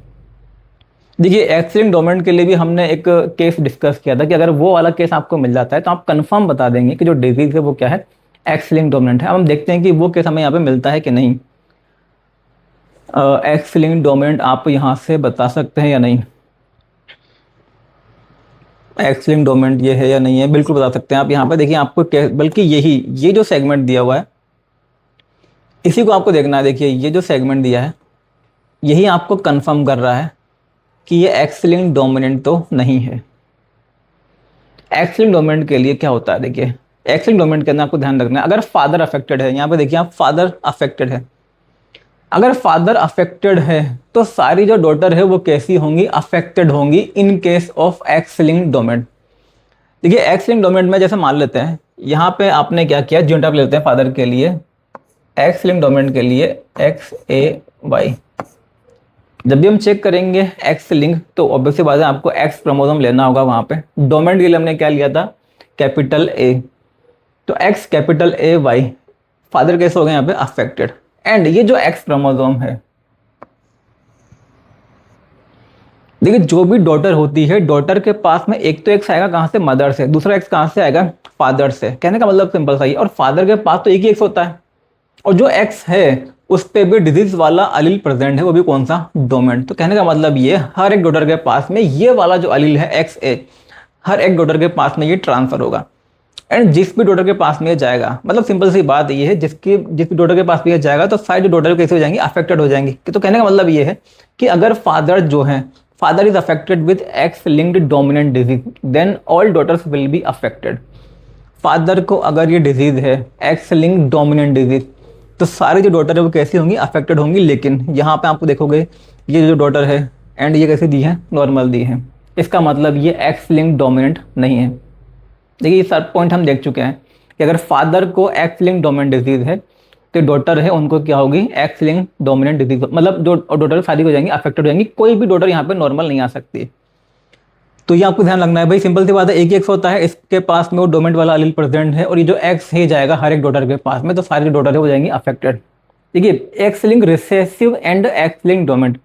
देखिए एक्स लिंक्ड डोमिनेंट के लिए भी हमने एक केस डिस्कस किया था कि अगर वो वाला केस आपको मिल जाता है तो आप कंफर्म बता देंगे कि जो डिजीज है वो क्या है, एक्स लिंक्ड डोमिनेंट है। अब हम देखते हैं कि वो केस हमें यहाँ पे मिलता है कि नहीं। एक्स लिंक्ड डोमिनेंट आप यहाँ से बता सकते हैं या नहीं, एक्स लिंक्ड डोमिनेंट ये है या नहीं है, बिल्कुल बता सकते हैं आप। यहाँ पे देखिए आपको बल्कि यही ये जो सेगमेंट दिया हुआ है इसी को आपको देखना है। देखिए ये जो सेगमेंट दिया है यही आपको कंफर्म कर रहा है कि ये एक्स लिंक्ड डोमिनेंट तो नहीं है। एक्स लिंक्ड डोमिनेंट के लिए क्या होता है, देखिए एक्स लिंक्ड डोमिनेंट के अंदर आपको ध्यान रखना है, अगर फादर अफेक्टेड है, यहाँ पे देखिए आप फादर अफेक्टेड है, अगर फादर अफेक्टेड है तो सारी जो डॉटर है वो कैसी होंगी, अफेक्टेड होंगी in case of x linked dominant. देखिए एक्स लिंक्ड डोमिनेंट में जैसे मान लेते हैं यहाँ पे आपने क्या किया, जॉइंट आप लेते हैं फादर के लिए, एक्स लिंक्ड डोमिनेंट के लिए एक्स ए वाई। जब भी हम चेक करेंगे एक्स लिंक तो ऑब्वियस सी बात है आपको एक्स क्रोमोसोम लेना होगा वहां पे। डोमिनेंट के लिए हमने क्या लिया था, कैपिटल ए, तो X capital A Y, father कैसे हो गए यहाँ पे, अफेक्टेड। एंड ये जो एक्स क्रोमोसोम है, देखिए जो भी डॉटर होती है, डॉटर के पास में एक तो एक्स आएगा कहां से, मदर से, दूसरा एक्स कहां से आएगा, फादर से। कहने का मतलब सिंपल सा ही, और फादर के पास तो एक ही एक्स होता है, और जो एक्स है उस पे भी डिजीज वाला अलील प्रेजेंट है, वो भी कौन सा, डोमिनेंट। तो कहने का मतलब ये हर एक डॉटर के पास में ये वाला जो अलील है एक्स ए, हर एक डॉटर के पास में ये ट्रांसफर होगा। एंड जिस भी डॉटर के पास में ये जाएगा, मतलब सिंपल सी बात ये है, जिस भी डॉटर के पास में ये जाएगा तो सारी जो डॉटर कैसे हो जाएंगी, अफेक्टेड हो जाएंगी। तो कहने का मतलब ये है कि अगर फादर जो है, father is affected with X linked dominant disease, then all daughters will be affected. Father को अगर ये डिजीज है एक्स लिंक्ड डोमिनेंट डिजीज, तो सारी जो डॉटर है वो कैसी होंगी, अफेक्टेड होंगी। लेकिन यहाँ पे आपको देखोगे ये जो डॉटर है एंड ये कैसे दी है, नॉर्मल दी है, इसका मतलब ये एक्स लिंक्ड डोमिनेंट नहीं है। देखिए ये सब पॉइंट हम देख चुके हैं कि अगर फादर को एक्स लिंक्ड डोमिनेंट डिजीज है तो डॉटर है उनको क्या होगी, एक्स लिंक्ड डोमिनेंट डिजीज, मतलब जो डॉटर शादी हो जाएंगी, अफेक्टेड हो जाएंगी, कोई भी डॉटर यहाँ पे नॉर्मल नहीं आ सकती। तो ये आपको ध्यान रखना है भाई, सिंपल सी बात है, एक ही एक्स होता है, इसके पास में वो डोमिनेंट वाला अलील प्रेजेंट है, और ये जो एक्स है जाएगा हर एक डॉटर के पास में, तो सारी जो डॉटर है हो जाएंगी अफेक्टेड। देखिए x link recessive and x link dominant.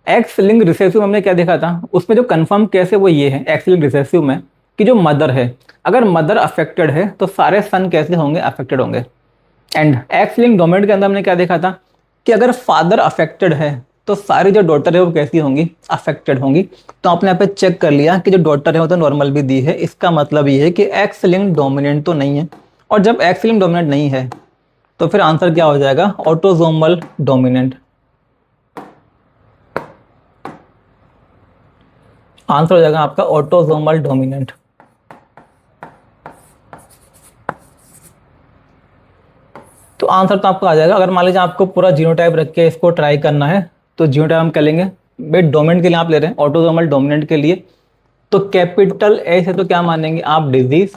X link recessive हमने क्या देखा था, उसमें जो कंफर्म केस है वो ये है एक्स लिंक रिसेसिव में कि जो मदर है, अगर मदर अफेक्टेड है तो सारे सन कैसे होंगे, अफेक्टेड होंगे। एंड एक्स लिंक डोमिनेंट के अंदर हमने क्या देखा था कि अगर फादर अफेक्टेड है तो सारी जो डॉटर है वो कैसी होंगी, अफेक्टेड होंगी। तो आपने यहाँ पे चेक कर लिया कि जो डॉटर है वो तो नॉर्मल भी दी है, इसका मतलब ये है कि एक्स लिंक डोमिनेंट तो नहीं है। और जब एक्स लिंक डोमिनेंट नहीं है तो फिर आंसर क्या हो जाएगा, ऑटोसोमल डोमिनेंट। आंसर हो जाएगा आपका ऑटोसोमल डोमिनेंट। तो आंसर तो आपका आ जाएगा। अगर मान लीजिए आपको पूरा जीनोटाइप रख के इसको ट्राई करना है तो जीनोटाइप हम क्या लेंगे, भाई डोमिनेंट के लिए आप ले रहे हैं, ऑटोसोमल डोमिनेंट के लिए तो कैपिटल ए से तो क्या मानेंगे आप, डिजीज,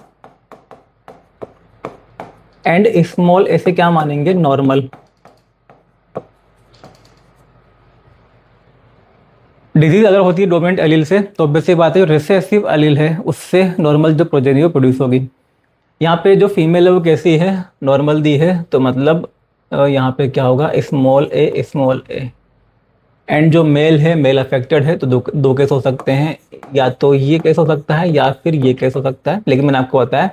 एंड स्मॉल ए से क्या मानेंगे, नॉर्मल। डिजीज अगर होती है डोमिनेंट एलील से तो ऑब्वियस सी बात है, रिसेसिव एलील है उससे नॉर्मल जो प्रोजेनी वो प्रोड्यूस होगी। यहाँ पे जो फीमेल है वो कैसी है, नॉर्मल दी है, तो मतलब यहाँ पे क्या होगा, small A small A. And जो मेल है, मेल अफेक्टेड है, तो दो केस हो सकते हैं, या तो ये केस हो सकता है या फिर ये केस हो सकता है। लेकिन मैंने आपको बताया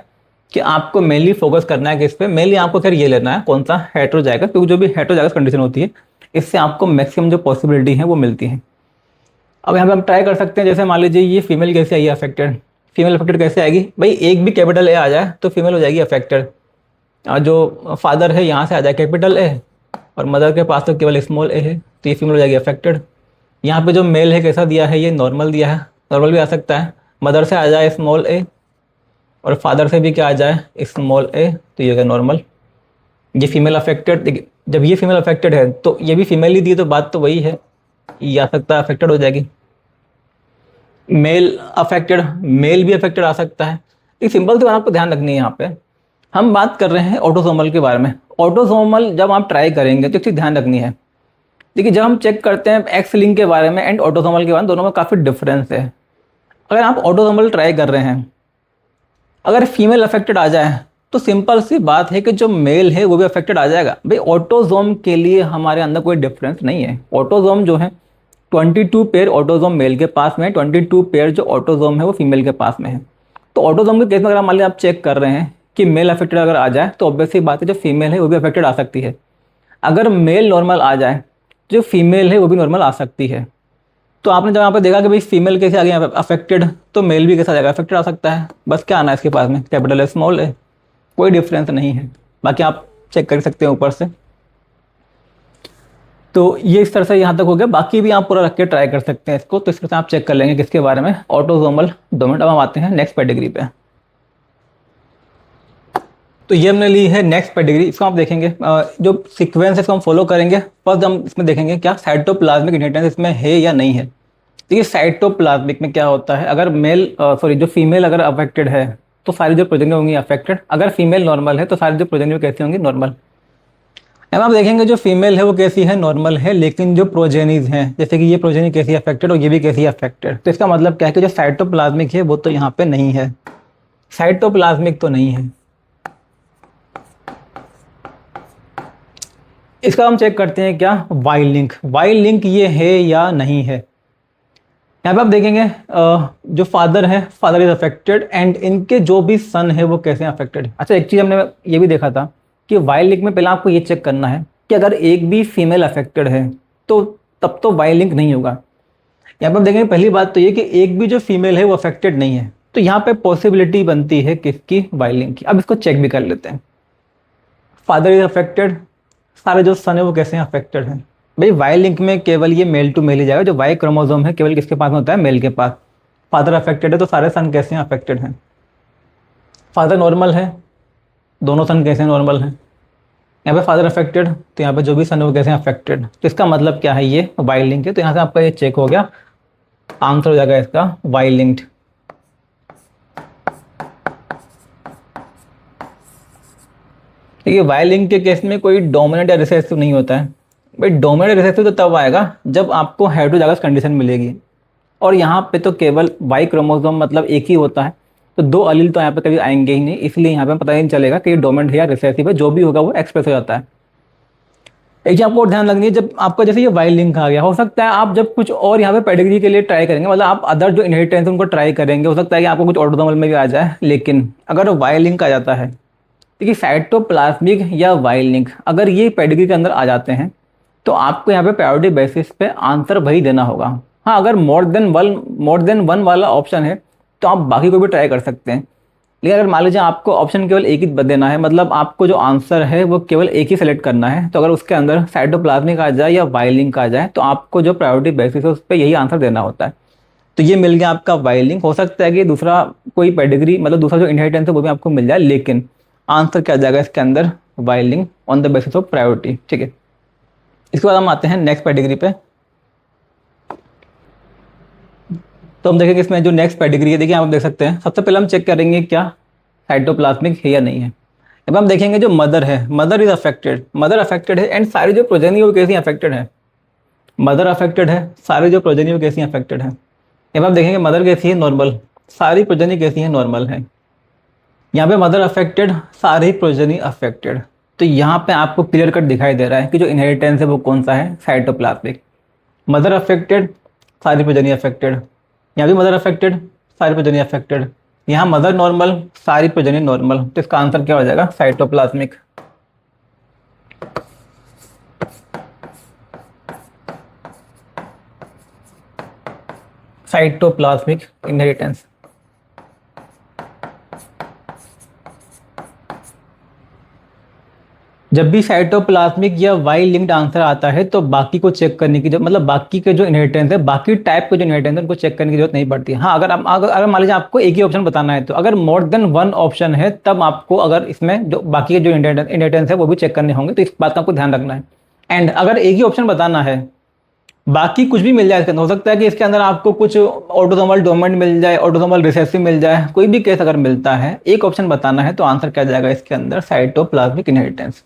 कि आपको मेनली फोकस करना है किस पे, मेनली आपको खैर ये लेना है कौन सा, हेटेरोजाइगस, क्योंकि जो भी हेटेरोजाइगस कंडीशन होती है इससे आपको मैक्सिमम जो पॉसिबिलिटी है वो मिलती है। अब यहाँ पे हम ट्राई कर सकते हैं, जैसे मान लीजिए ये फीमेल कैसे आई है अफेक्टेड, फीमेल अफेक्टेड कैसे आएगी भाई, एक भी कैपिटल ए आ जाए तो फीमेल हो जाएगी अफेक्टेड। और जो फादर है यहाँ से आ जाए कैपिटल ए और मदर के पास तो केवल स्मॉल ए है तो ये फीमेल हो जाएगी अफेक्टेड। यहाँ पे जो मेल है कैसा दिया है, ये नॉर्मल दिया है, नॉर्मल भी आ सकता है, मदर से आ जाए स्मॉल ए और फादर से भी क्या आ जाए स्मॉल ए तो ये हो गया नॉर्मल। ये फीमेल अफेक्टेड, देखिए जब ये फीमेल अफेक्टेड है तो ये भी फीमेल ही दी, तो बात तो वही है, ये आ सकता है अफेक्टेड हो जाएगी। मेल अफेक्टेड, मेल भी अफेक्टेड आ सकता है। एक सिंपल सी बात आपको ध्यान रखनी है, यहाँ पे हम बात कर रहे हैं ऑटोसोमल के बारे में। ऑटोसोमल जब आप ट्राई करेंगे तो एक चीज़ ध्यान रखनी है, देखिए जब हम चेक करते हैं एक्स लिंक के बारे में एंड ऑटोसोमल के बारे में, दोनों में काफ़ी डिफरेंस है। अगर आप ऑटोसोमल ट्राई कर रहे हैं, अगर फीमेल अफेक्टेड आ जाए तो सिंपल सी बात है कि जो मेल है वो भी अफेक्टेड आ जाएगा। भाई ऑटोसोम के लिए हमारे अंदर कोई डिफरेंस नहीं है। ऑटोसोम जो है 22 पेयर ऑटोसोम मेल के पास में है, 22 पेयर जो ऑटोसोम है वो फीमेल के पास में है। तो ऑटोसोम के केस में अगर मान लीजिए आप चेक कर रहे हैं कि मेल अफेक्टेड अगर आ जाए तो ऑब्वियसली बात है जो फीमेल है वो भी अफेक्टेड आ सकती है। अगर मेल नॉर्मल आ जाए जो फीमेल है वो भी नॉर्मल आ सकती है। तो आपने जब यहाँ पे देखा कि भाई फीमेल कैसे आ गई अफेक्टेड, तो मेल भी कैसे आ जाएगा, अफेक्टेड आ सकता है। बस क्या आना है इसके पास में, कैपिटल है स्मॉल है, कोई डिफरेंस नहीं है। बाकी आप चेक कर सकते हैं ऊपर से। तो ये इस तरह से यहाँ तक हो गया, बाकी भी आप पूरा रख के ट्राई कर सकते हैं इसको। तो इस तरह से आप चेक कर लेंगे किसके बारे में, ऑटोसोमल डोमिनेंट। अब हम आते हैं नेक्स्ट पेडिग्री पे। तो ये हमने ली है नेक्स्ट पेडिग्री, इसको आप देखेंगे जो सीक्वेंस है इसको हम फॉलो करेंगे। फर्स्ट हम इसमें देखेंगे क्या साइटोप्लाज्मिक इनहेरिटेंस इसमें है या नहीं है। देखिए साइटोप्लाज्मिक में क्या होता है, अगर मेल सॉरी जो फीमेल अगर अफेक्टेड है तो सारी जो प्रोजेनी होंगी अफेक्टेड, अगर फीमेल नॉर्मल है तो सारी जो प्रोजेनी कैसी होंगी, नॉर्मल। अब आप देखेंगे जो फीमेल है वो कैसी है, नॉर्मल है, लेकिन जो प्रोजेनीज हैं जैसे कि ये प्रोजेनी कैसी अफेक्टेड और ये भी कैसी अफेक्टेड। तो इसका मतलब क्या है कि जो साइटोप्लाज्मिक है वो तो यहाँ पे नहीं है, साइटोप्लाज्मिक तो नहीं है। इसका हम चेक करते हैं क्या, वाई लिंक, वाई लिंक ये है या नहीं है। यहाँ पे आप देखेंगे जो फादर है, फादर इज अफेक्टेड एंड इनके जो भी सन है वो कैसे अफेक्टेड। अच्छा एक चीज़ हमने ये भी देखा था कि वाई लिंक में पहले आपको ये चेक करना है कि अगर एक भी फीमेल अफेक्टेड है तो तब तो वाई लिंक नहीं होगा। यहाँ पर आप देखेंगे पहली बात तो ये कि एक भी जो फीमेल है वो अफेक्टेड नहीं है, तो यहाँ पे पॉसिबिलिटी बनती है किसकी, वाई लिंक की। अब इसको चेक भी कर लेते हैं, फादर इज अफेक्टेड, सारे जो सन है वो कैसे अफेक्टेड हैं। भाई वाई लिंक में केवल ये मेल टू मेल ही जाएगा, जो वाई क्रोमोसोम है केवल किसके पास में होता है, मेल के पास। फादर अफेक्टेड है तो सारे सन कैसे हैं, अफेक्टेड हैं। फादर नॉर्मल है, दोनों सन कैसे नॉर्मल हैं। यहाँ पे फादर अफेक्टेड तो यहाँ पे जो भी सन है वो कैसे अफेक्टेड। तो इसका मतलब क्या है, ये वाई लिंक है। तो यहाँ से आपका ये चेक हो गया, आंसर हो जाएगा इसका वाई लिंक्ड। देखिए वाई लिंक के केस में कोई डोमिनेंट या रिसेसिव नहीं होता है। भाई डोमिनेंट रिसेसिव तो तब आएगा जब आपको हेटेरोजाइगस कंडीशन मिलेगी, और यहाँ पे तो केवल वाई क्रोमोसोम मतलब एक ही होता है, तो दो अलील तो यहाँ पे कभी आएंगे ही नहीं, इसलिए यहाँ पे पता ही नहीं चलेगा कि ये डोमिनेंट है या रिसेसिव है, जो भी होगा वो एक्सप्रेस हो जाता है। एक चीज आपको और ध्यान रखनी है, जब आपका जैसे ये वाई लिंक आ गया, हो सकता है आप जब कुछ और यहाँ पे पेडिग्री के लिए ट्राई करेंगे, मतलब आप अदर जो इनहेरिटेंस उनको ट्राई करेंगे, हो सकता है कि आपको कुछ ऑटोसोमल में भी आ जाए। लेकिन अगर वाई लिंक आ जाता है, देखिए साइटोप्लाज्मिक या वाई लिंक अगर ये पेडिग्री के अंदर आ जाते हैं तो आपको यहाँ पे प्रायोरिटी बेसिस पे आंसर वही देना होगा। हाँ अगर मोर देन वन वाला ऑप्शन है तो आप बाकी को भी ट्राई कर सकते हैं। लेकिन अगर मान लीजिए आपको ऑप्शन केवल एक ही देना है, मतलब आपको जो आंसर है वो केवल एक ही सेलेक्ट करना है, तो अगर उसके अंदर साइटोप्लाज्मिक आ जाए या वाई लिंक आ जाए तो आपको जो प्रायोरिटी बेसिस है उस पर यही आंसर देना होता है। तो ये मिल गया आपका वाई लिंक। हो सकता है कि दूसरा कोई पेडिग्री मतलब दूसरा जो इनहेरिटेंस है वो भी आपको मिल जाए, लेकिन आंसर क्या आ जाएगा इसके अंदर, Y link on the basis of priority. ठीक है, इसके बाद हम आते हैं नेक्स्ट पेडिग्री पे। तो हम देखेंगे इसमें जो नेक्स्ट पेडिग्री है, देखिए आप देख सकते हैं, सबसे पहले हम चेक करेंगे क्या साइटोप्लाज्मिक है या नहीं है। अब हम देखेंगे जो मदर है, mother is affected, mother affected है एंड सारी जो प्रोजेनी है वो कैसी अफेक्टेड है, मदर अफेक्टेड है, सारी जो प्रोजेनी है वो कैसी अफेक्टेड है। अब हम देखेंगे मदर कैसी है, नॉर्मल, सारी प्रोजेनी कैसी है, नॉर्मल है। यहाँ पे मदर अफेक्टेड, सारी प्रोजेनी अफेक्टेड। तो यहाँ पे आपको क्लियर कट दिखाई दे रहा है कि जो इनहेरिटेंस है वो कौन सा है, साइटोप्लाज्मिक। मदर अफेक्टेड, सारी प्रोजेनी अफेक्टेड। यहाँ भी मदर अफेक्टेड, सारी प्रोजेनी अफेक्टेड। यहाँ मदर नॉर्मल, सारी प्रोजेनी नॉर्मल। तो इसका आंसर क्या हो जाएगा, साइटोप्लाज्मिक। Cytoplasmic inheritance. जब भी साइटोप्लाज्मिक या वाई लिंक्ड आंसर आता है तो बाकी को चेक करने की, जो मतलब बाकी के जो इनहेरिटेंस है, बाकी टाइप के जो इनहेरिटेंस है उनको चेक करने की जरूरत नहीं पड़ती। हाँ, अगर मान लीजिए आपको एक ही ऑप्शन बताना है, तो अगर मोर देन वन ऑप्शन है तब आपको अगर इसमें जो बाकी के जो इनहेरिटेंस है वो भी चेक करने होंगे, तो इस बात का आपको ध्यान रखना है। एंड अगर एक ही ऑप्शन बताना है, बाकी कुछ भी मिल जाए इसके अंदर, हो सकता है कि इसके अंदर आपको कुछ ऑटोसोमल डोमिनेंट मिल जाए, ऑटोसोमल रिसेसिव मिल जाए, कोई भी केस अगर मिलता है, एक ऑप्शन बताना है, तो आंसर क्या जाएगा इसके अंदर, साइटोप्लाज्मिक इनहेरिटेंस।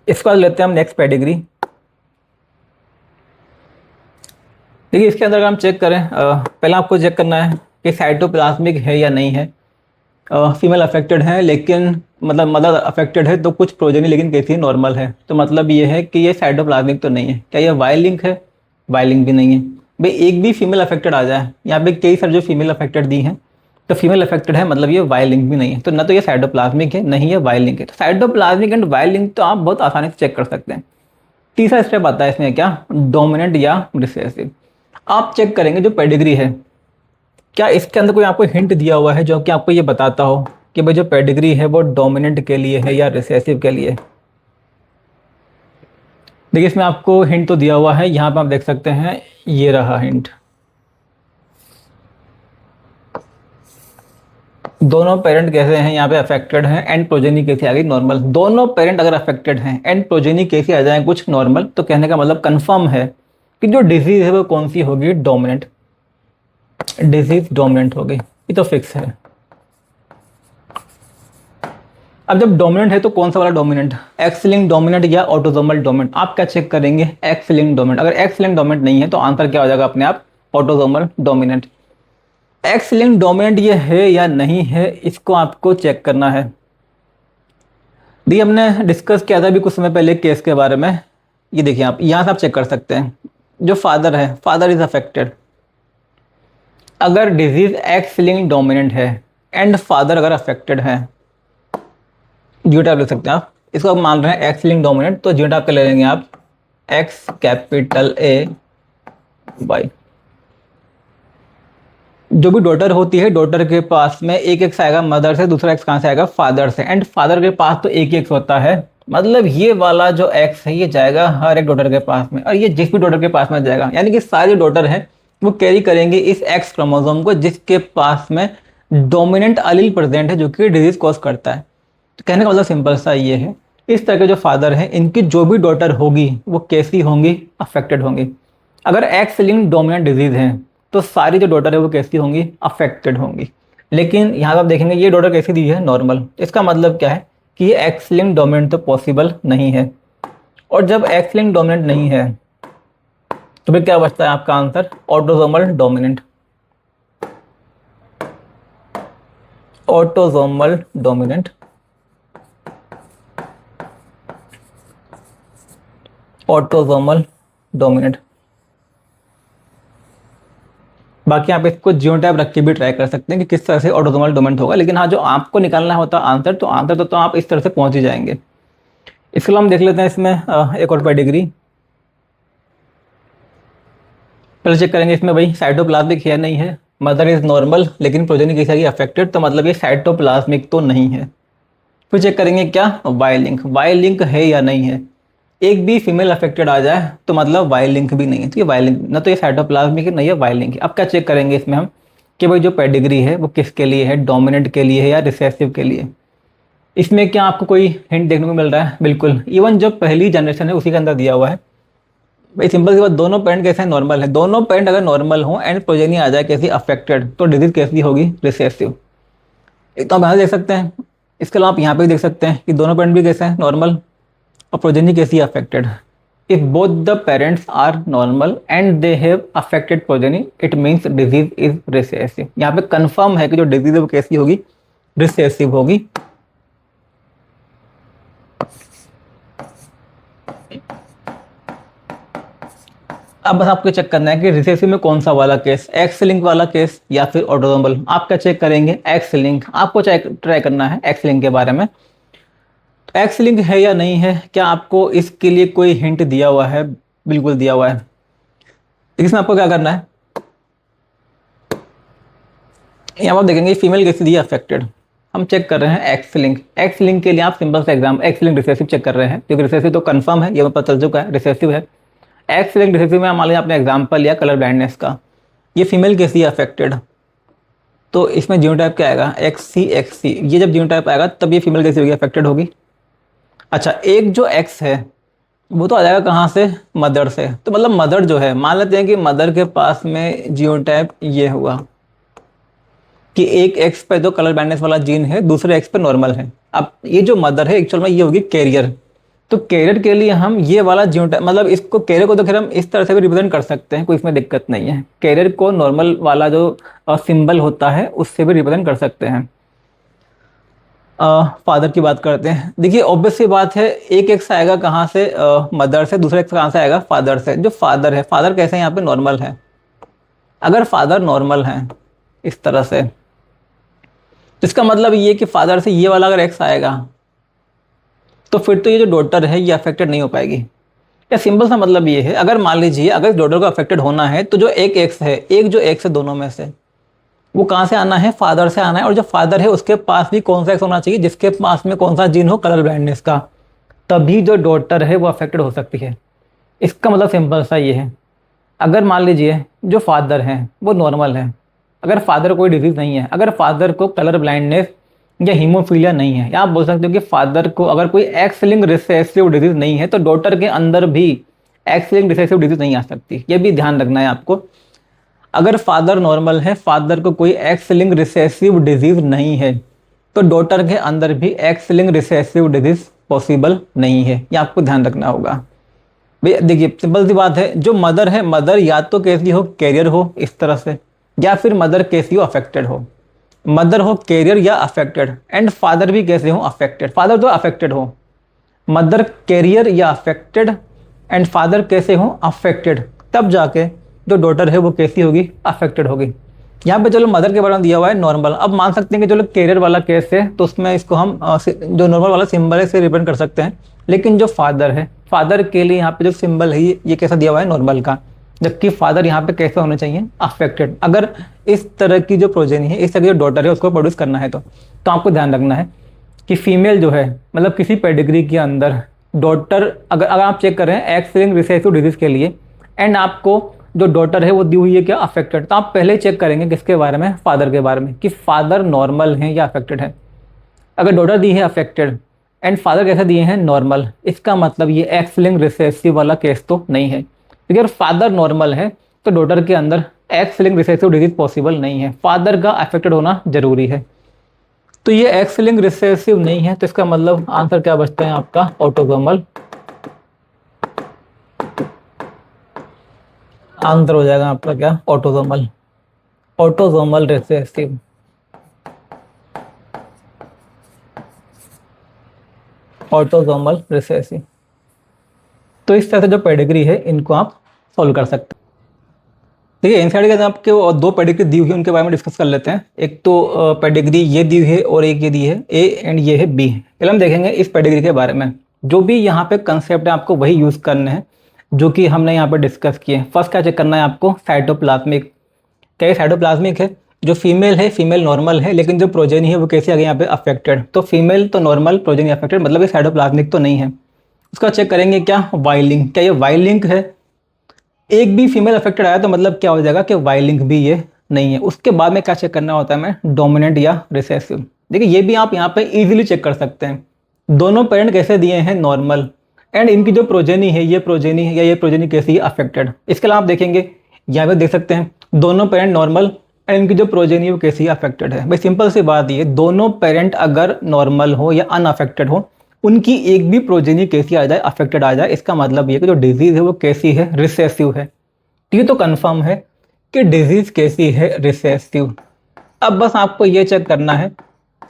इसके बाद लेते हैं हम नेक्स्ट पेडिग्री। देखिए इसके अंदर अगर हम चेक करें, पहले आपको चेक करना है कि साइटोप्लाज्मिक है या नहीं है। फीमेल अफेक्टेड है, लेकिन मतलब मदर अफेक्टेड है, तो कुछ प्रोजेनी लेकिन कैसी नॉर्मल है। तो मतलब ये है कि ये साइटोप्लाज्मिक तो नहीं है। क्या ये वाई लिंक है, वाई लिंक भी नहीं है। भाई एक भी फीमेल अफेक्टेड आ जाए, यहाँ पे कई सारे जो फीमेल अफेक्टेड दी हैं, तो फीमेल अफेक्टेड है, मतलब ये वाई लिंक भी नहीं है। तो ना तो ये साइटोप्लाज्मिक है, नहीं ये वाई लिंक है। तो साइटोप्लाज्मिक एंड वाई लिंक तो आप बहुत आसानी से चेक कर सकते हैं। तीसरा स्टेप आता है इसमें, क्या, डोमिनेंट या रिसेसिव। आप चेक करेंगे जो पेडिग्री है, क्या इसके अंदर कोई आपको हिंट दिया हुआ है जो कि आपको ये बताता हो कि भाई जो पेडिग्री है वो डोमिनेंट के लिए है या रिसेसिव के लिए। देखिए इसमें आपको हिंट तो दिया हुआ है, यहाँ पे आप देख सकते हैं, ये रहा हिंट। दोनों पेरेंट कैसे हैं यहाँ पे अफेक्टेड हैं, एंड प्रोजेनी कैसे आ गई, नॉर्मल। दोनों पेरेंट अगर अफेक्टेड हैं एंड प्रोजेनी कैसे आ जाए कुछ नॉर्मल, तो कहने का मतलब कंफर्म है कि जो डिजीज है वो कौन सी होगी, डोमिनेंट। डिजीज डोमिनेंट हो गई, ये तो फिक्स है। अब जब डोमिनेंट है तो कौन सा वाला डोमिनेंट, एक्स लिंक्ड डोमिनेंट या ऑटोसोमल डोमिनेंट। आप क्या चेक करेंगे, एक्स लिंक्ड डोमिनेंट। अगर एक्स लिंक्ड डोमिनेंट नहीं है तो आंसर क्या हो जाएगा अपने आप, autosomal dominant. X linked dominant ये है या नहीं है, इसको आपको चेक करना है। दी हमने डिस्कस किया था अभी कुछ समय पहले केस के बारे में। ये देखिए आप यहाँ से आप चेक कर सकते हैं, जो फादर है, फादर इज अफेक्टेड। अगर डिजीज एक्स लिंक्ड डोमिनेंट है एंड फादर अगर अफेक्टेड है, जीटा ले सकते हैं आप, इसको आप मान रहे हैं एक्स लिंक्ड डोमिनेंट, तो जीटा आपके ले लेंगे आप एक्स कैपिटल ए वाई। जो भी डॉटर होती है, डॉटर के पास में एक एक्स आएगा मदर से, दूसरा एक्स कहाँ से आएगा, फादर से। एंड फादर के पास तो एक ही एक्स होता है, मतलब ये वाला जो एक्स है ये जाएगा हर एक डॉटर के पास में, और ये जिस भी डॉटर के पास में जाएगा, यानी कि सारी डॉटर है वो कैरी करेंगे इस एक्स क्रोमोसोम को जिसके पास में डोमिनेंट अलील प्रेजेंट है, जो कि डिजीज कॉज करता है। तो कहने का मतलब सिंपल सा ये है, इस तरह के जो फादर है इनकी जो भी डॉटर होगी वो कैसी होंगी, अफेक्टेड होंगी। अगर एक्स लिंक्ड डोमिनेंट डिजीज है तो सारी जो डॉटर है वो कैसी होंगी, अफेक्टेड होंगी। लेकिन यहाँ पर आप देखेंगे ये डॉटर कैसी दी है, नॉर्मल। इसका मतलब क्या है कि ये एक्स लिंक्ड डोमिनेंट तो पॉसिबल नहीं है। और जब एक्स लिंक्ड डोमिनेंट नहीं है तो फिर क्या बचता है आपका answer, autosomal dominant. Autosomal dominant, autosomal dominant. बाकी आप इसको जियोटाइप रख के भी ट्राई कर सकते हैं कि किस तरह से ऑटोसोमल डोमिनेंट होगा, लेकिन हाँ जो आपको निकालना होता है आंसर, तो आंसर तो आप इस तरह से पहुंच ही जाएंगे। इसके अलावा हम देख लेते हैं इसमें एक और पेडिग्री। पहले चेक करेंगे इसमें भाई साइटोप्लाज्मिक है नहीं है। मदर इज नॉर्मल लेकिन प्रोजेनी कैसी है, अफेक्टेड, तो मतलब ये साइटोप्लाज्मिक तो नहीं है। फिर चेक करेंगे क्या, वाई लिंक, वाई लिंक है या नहीं है। एक भी फीमेल अफेक्टेड आ जाए तो मतलब वाई लिंक भी नहीं है। तो ये वाई लिंक ना, तो ये साइटोप्लाज्मिक है ना ये वाई लिंक है। अब क्या चेक करेंगे इसमें हम कि भाई जो पेडिग्री है वो किसके लिए है, डोमिनेंट के लिए है या रिसेसिव के लिए। इसमें क्या आपको कोई हिंट देखने को मिल रहा है? बिल्कुल, इवन जो पहली जनरेशन है उसी के अंदर दिया हुआ है। भाई सिंपल सी बात, दोनों पेरेंट कैसे नॉर्मल है, दोनों पेरेंट अगर नॉर्मल हो एंड प्रोजेनी आ जाए कैसी अफेक्टेड, तो डिजीज कैसी होगी, रिसेसिव। एक तो आप यहाँ देख सकते हैं, इसके अलावा आप यहाँ पे भी देख सकते हैं कि दोनों पेरेंट भी कैसे हैं, नॉर्मल, और प्रोजेनी कैसी है, affected. If both the parents are normal and they have affected progeny, it means disease is recessive. यहाँ पे कंफर्म है कि जो डिजीज है वो कैसी होगी, रिसेसिव होगी। अब बस आपको चेक करना है कि रिसेसिव में कौन सा वाला केस, एक्स लिंक वाला केस या फिर ऑटोसोमल। आप क्या चेक करेंगे, एक्स लिंक। आपको ट्राई करना है एक्स लिंक के बारे में। तो एक्स लिंक है या नहीं है, क्या आपको इसके लिए कोई हिंट दिया हुआ है? बिल्कुल दिया हुआ है। इसमें आपको क्या करना है, यहाँ आप देखेंगे फीमेल कैसी दी अफेक्टेड। हम चेक कर रहे हैं एक्स लिंक। एक्स लिंक के लिए आप सिंपल सा exam, X link recessive check कर रहे हैं, क्योंकि रिसेसिव तो कंफर्म है, ये हमें पता चल चुका है रिसेसिव है। एक्स लिंक रिसेसिव में मान लीजिए आपने एग्जाम्पल लिया कलर ब्लाइंडनेस का, ये फीमेल कैसी है अफेक्टेड, तो इसमें जीनोटाइप क्या आएगा, XC। ये जब जीनोटाइप आएगा तब ये फीमेल कैसी होगी, अफेक्टेड होगी। अच्छा, एक जो एक्स है वो तो आ जाएगा कहाँ से, मदर से। तो मतलब मदर जो है, मान लेते हैं कि मदर के पास में जीनोटाइप ये हुआ कि एक एक्स पे तो कलर ब्लाइंडनेस वाला जीन है, दूसरे एक्स पे नॉर्मल है। अब ये जो मदर है एक्चुअल में ये होगी कैरियर। तो कैरियर के लिए हम ये वाला जीनोटाइप, मतलब इसको कैरियर को तो खैर हम इस तरह से भी रिप्रेजेंट कर सकते हैं, कोई इसमें दिक्कत नहीं है। कैरियर को नॉर्मल वाला जो सिंबल होता है उससे भी रिप्रेजेंट कर सकते हैं। फादर की बात करते हैं। देखिए ऑब्वियस सी बात है, एक एक्स आएगा कहाँ से, मदर से, दूसरा एक्स कहाँ से आएगा, फादर से। जो फादर है, फादर कैसे यहाँ पे नॉर्मल है। अगर फादर नॉर्मल है इस तरह से, तो इसका मतलब ये कि फादर से ये वाला अगर एक्स आएगा तो फिर तो ये जो डॉटर है ये अफेक्टेड नहीं हो पाएगी। या सिंपल सा मतलब ये है, अगर मान लीजिए अगर डॉटर को अफेक्टेड होना है तो जो एक एक्स है, एक जो एक्स है दोनों में से, वो कहाँ से आना है, फादर से आना है। और जो फादर है उसके पास भी कौन सा एक्स होना चाहिए, जिसके पास में कौन सा जीन हो, कलर ब्लाइंडनेस का। तभी जो डॉटर है वो अफेक्टेड हो सकती है। इसका मतलब सिंपल सा ये है, अगर मान लीजिए जो फादर है वो नॉर्मल है, अगर फादर कोई डिजीज नहीं है, अगर फादर को कलर ब्लाइंडनेस या हीमोफीलिया नहीं है, या आप बोल सकते हो कि फादर को अगर कोई एक्स लिंक्ड रिसेसिव डिजीज नहीं है, तो डॉटर के अंदर भी एक्स लिंक्ड रिसेसिव डिजीज नहीं आ सकती। ये भी ध्यान रखना है आपको। अगर फादर नॉर्मल है, फादर को कोई एक्स लिंक्ड रिसेसिव डिजीज नहीं है, तो डॉटर के अंदर भी x linked recessive disease possible नहीं है। ये आपको ध्यान रखना होगा। भैया देखिए सिंपल सी बात है, जो मदर है, मदर या तो कैसी हो, कैरियर हो इस तरह से, या फिर मदर कैसी हो, अफेक्टेड हो। मदर हो कैरियर या अफेक्टेड, एंड फादर भी कैसे हो, अफेक्टेड। फादर तो अफेक्टेड हो, मदर कैरियर या अफेक्टेड एंड फादर कैसे हो, अफेक्टेड, तब जाके जो डॉटर है वो कैसी होगी, अफेक्टेड होगी। यहाँ पे चलो मदर के बारे में दिया हुआ है नॉर्मल। अब मान सकते हैं कि चलो कैरियर वाला केस है तो उसमें इसको हम जो नॉर्मल वाला सिंबल है इसे रिप्रेजेंट कर सकते हैं। लेकिन जो फादर है, फादर के लिए यहाँ पे जो सिंबल है ये कैसा दिया हुआ है, नॉर्मल का। जबकि फादर यहाँ पे कैसे होने चाहिए, अफेक्टेड। अगर इस तरह की जो प्रोजेनी है, इस तरह की जो डॉटर है उसको प्रोड्यूस करना है तो आपको ध्यान रखना है कि फीमेल जो है, मतलब किसी पेडिग्री के अंदर डॉटर, अगर आप चेक कर रहे हैं एक्स लिंक्ड रिसेसिव डिजीज के लिए, एंड आपको जो डॉटर है वो दी हुई है क्या, अफेक्टेड, तो आप पहले चेक करेंगे किसके बारे में, फादर के बारे में, कि फादर नॉर्मल है या अफेक्टेड है। अगर डॉटर दी है अफेक्टेड एंड फादर कैसे दिए हैं, नॉर्मल, इसका मतलब ये एक्स लिंक्ड रिसेसिव वाला केस तो नहीं है। क्योंकि अगर फादर नॉर्मल है तो डॉटर के अंदर x linked recessive disease possible नहीं है, फादर का अफेक्टेड होना जरूरी है। तो ये एक्स लिंक्ड रिसेसिव नहीं है, तो इसका मतलब आंसर क्या बचता है आपका, ऑटोसोमल। आंसर हो जाएगा आपका क्या, autosomal, autosomal recessive. Autosomal recessive. तो इस तरह से जो पेडिग्री है इनको आप सॉल्व कर सकते हैं। देखिए एनसीईआरटी के अंदर आपके दो पेडिग्री दी हुई है, उनके बारे में डिस्कस कर लेते हैं। एक तो पेडिग्री ये दी हुई है और एक ये दी है ए एंड ये है बी। पहले हम देखेंगे इस पेडिग्री के बारे में। जो भी यहाँ पे कंसेप्ट है आपको वही यूज करने हैं जो कि हमने यहाँ पे डिस्कस किए। फर्स्ट क्या चेक करना है आपको, साइटोप्लाज्मिक। क्या ये साइटोप्लाज्मिक है, जो फीमेल है फीमेल नॉर्मल है, लेकिन जो प्रोजेनी है वो कैसे आ गई यहाँ पे, अफेक्टेड। तो फीमेल तो नॉर्मल, प्रोजेनी अफेक्टेड, मतलब ये साइटोप्लाज्मिक तो नहीं है। उसका चेक करेंगे क्या, वाई लिंक, क्या ये वाई लिंक है। एक भी फीमेल अफेक्टेड आया तो मतलब क्या हो जाएगा कि वाई लिंक भी ये नहीं है। उसके बाद में क्या चेक करना होता है हमें, डोमिनेंट या रिसेसिव। देखिए ये भी आप यहाँ पे इजीली चेक कर सकते हैं। दोनों पेरेंट कैसे दिए हैं, नॉर्मल, एंड इनकी जो प्रोजेनी है, ये प्रोजेनी है या ये प्रोजेनी कैसी है, अफेक्टेड। इसके अलावा आप देखेंगे यहाँ पे देख सकते हैं दोनों पेरेंट नॉर्मल एंड इनकी जो प्रोजेनी है वो कैसी अफेक्टेड है। भाई सिंपल सी बात ये, दोनों पेरेंट अगर नॉर्मल हो या अनअफेक्टेड हो, उनकी एक भी प्रोजेनी कैसी आ जाए, अफेक्टेड आ जाए, इसका मतलब ये कि जो डिजीज है वो कैसी है, रिसेसिव है। तो ये तो कंफर्म है कि डिजीज कैसी है, रिसेसिव। अब बस आपको ये चेक करना है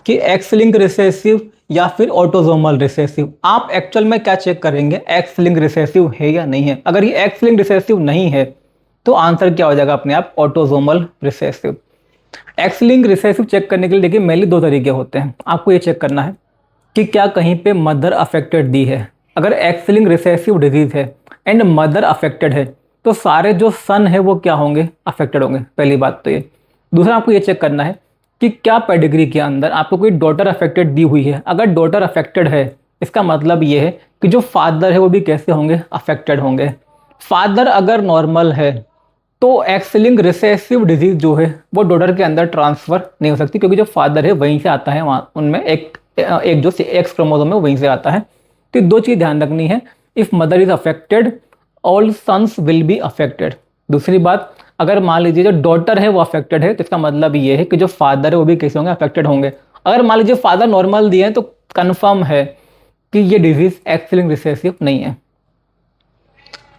कि एक्स लिंक रिसेसिव या फिर ऑटोजोमल रिसेसिव। आप एक्चुअल में क्या चेक करेंगे, एक्स लिंक रिसेसिव है या नहीं है। अगर ये एक्स लिंक रिसेसिव नहीं है तो आंसर क्या हो जाएगा अपने आप, autosomal recessive. X link recessive check करने के लिए देखिए मेनली दो तरीके होते हैं। आपको ये चेक करना है कि क्या कहीं पे मदर अफेक्टेड दी है। अगर एक्स लिंक रिसेसिव डिजीज है एंड मदर अफेक्टेड है तो सारे जो सन है वो क्या होंगे, अफेक्टेड होंगे, पहली बात तो ये। दूसरा आपको ये चेक करना है कि क्या पेडिग्री के अंदर आपको कोई डॉटर अफेक्टेड दी हुई है। अगर डॉटर अफेक्टेड है इसका मतलब ये है कि जो फादर है वो भी कैसे होंगे, अफेक्टेड होंगे। फादर अगर नॉर्मल है तो एक्स लिंक रिसेसिव डिजीज जो है वो डॉटर के अंदर ट्रांसफर नहीं हो सकती, क्योंकि जो फादर है वहीं से आता है, वहाँ उनमें एक जो एक्स क्रोमोसोम है वो वहीं से आता है। तो दो चीज़ ध्यान रखनी है, if mother is affected all sons will be affected. दूसरी बात, अगर मान लीजिए जो डॉटर है वो अफेक्टेड है तो इसका मतलब ये है कि जो फादर है वो भी कैसे होंगे, अफेक्टेड होंगे। अगर मान लीजिए फादर नॉर्मल दिए हैं तो कंफर्म है कि ये डिजीज एक्स लिंक रिसेसिव नहीं है।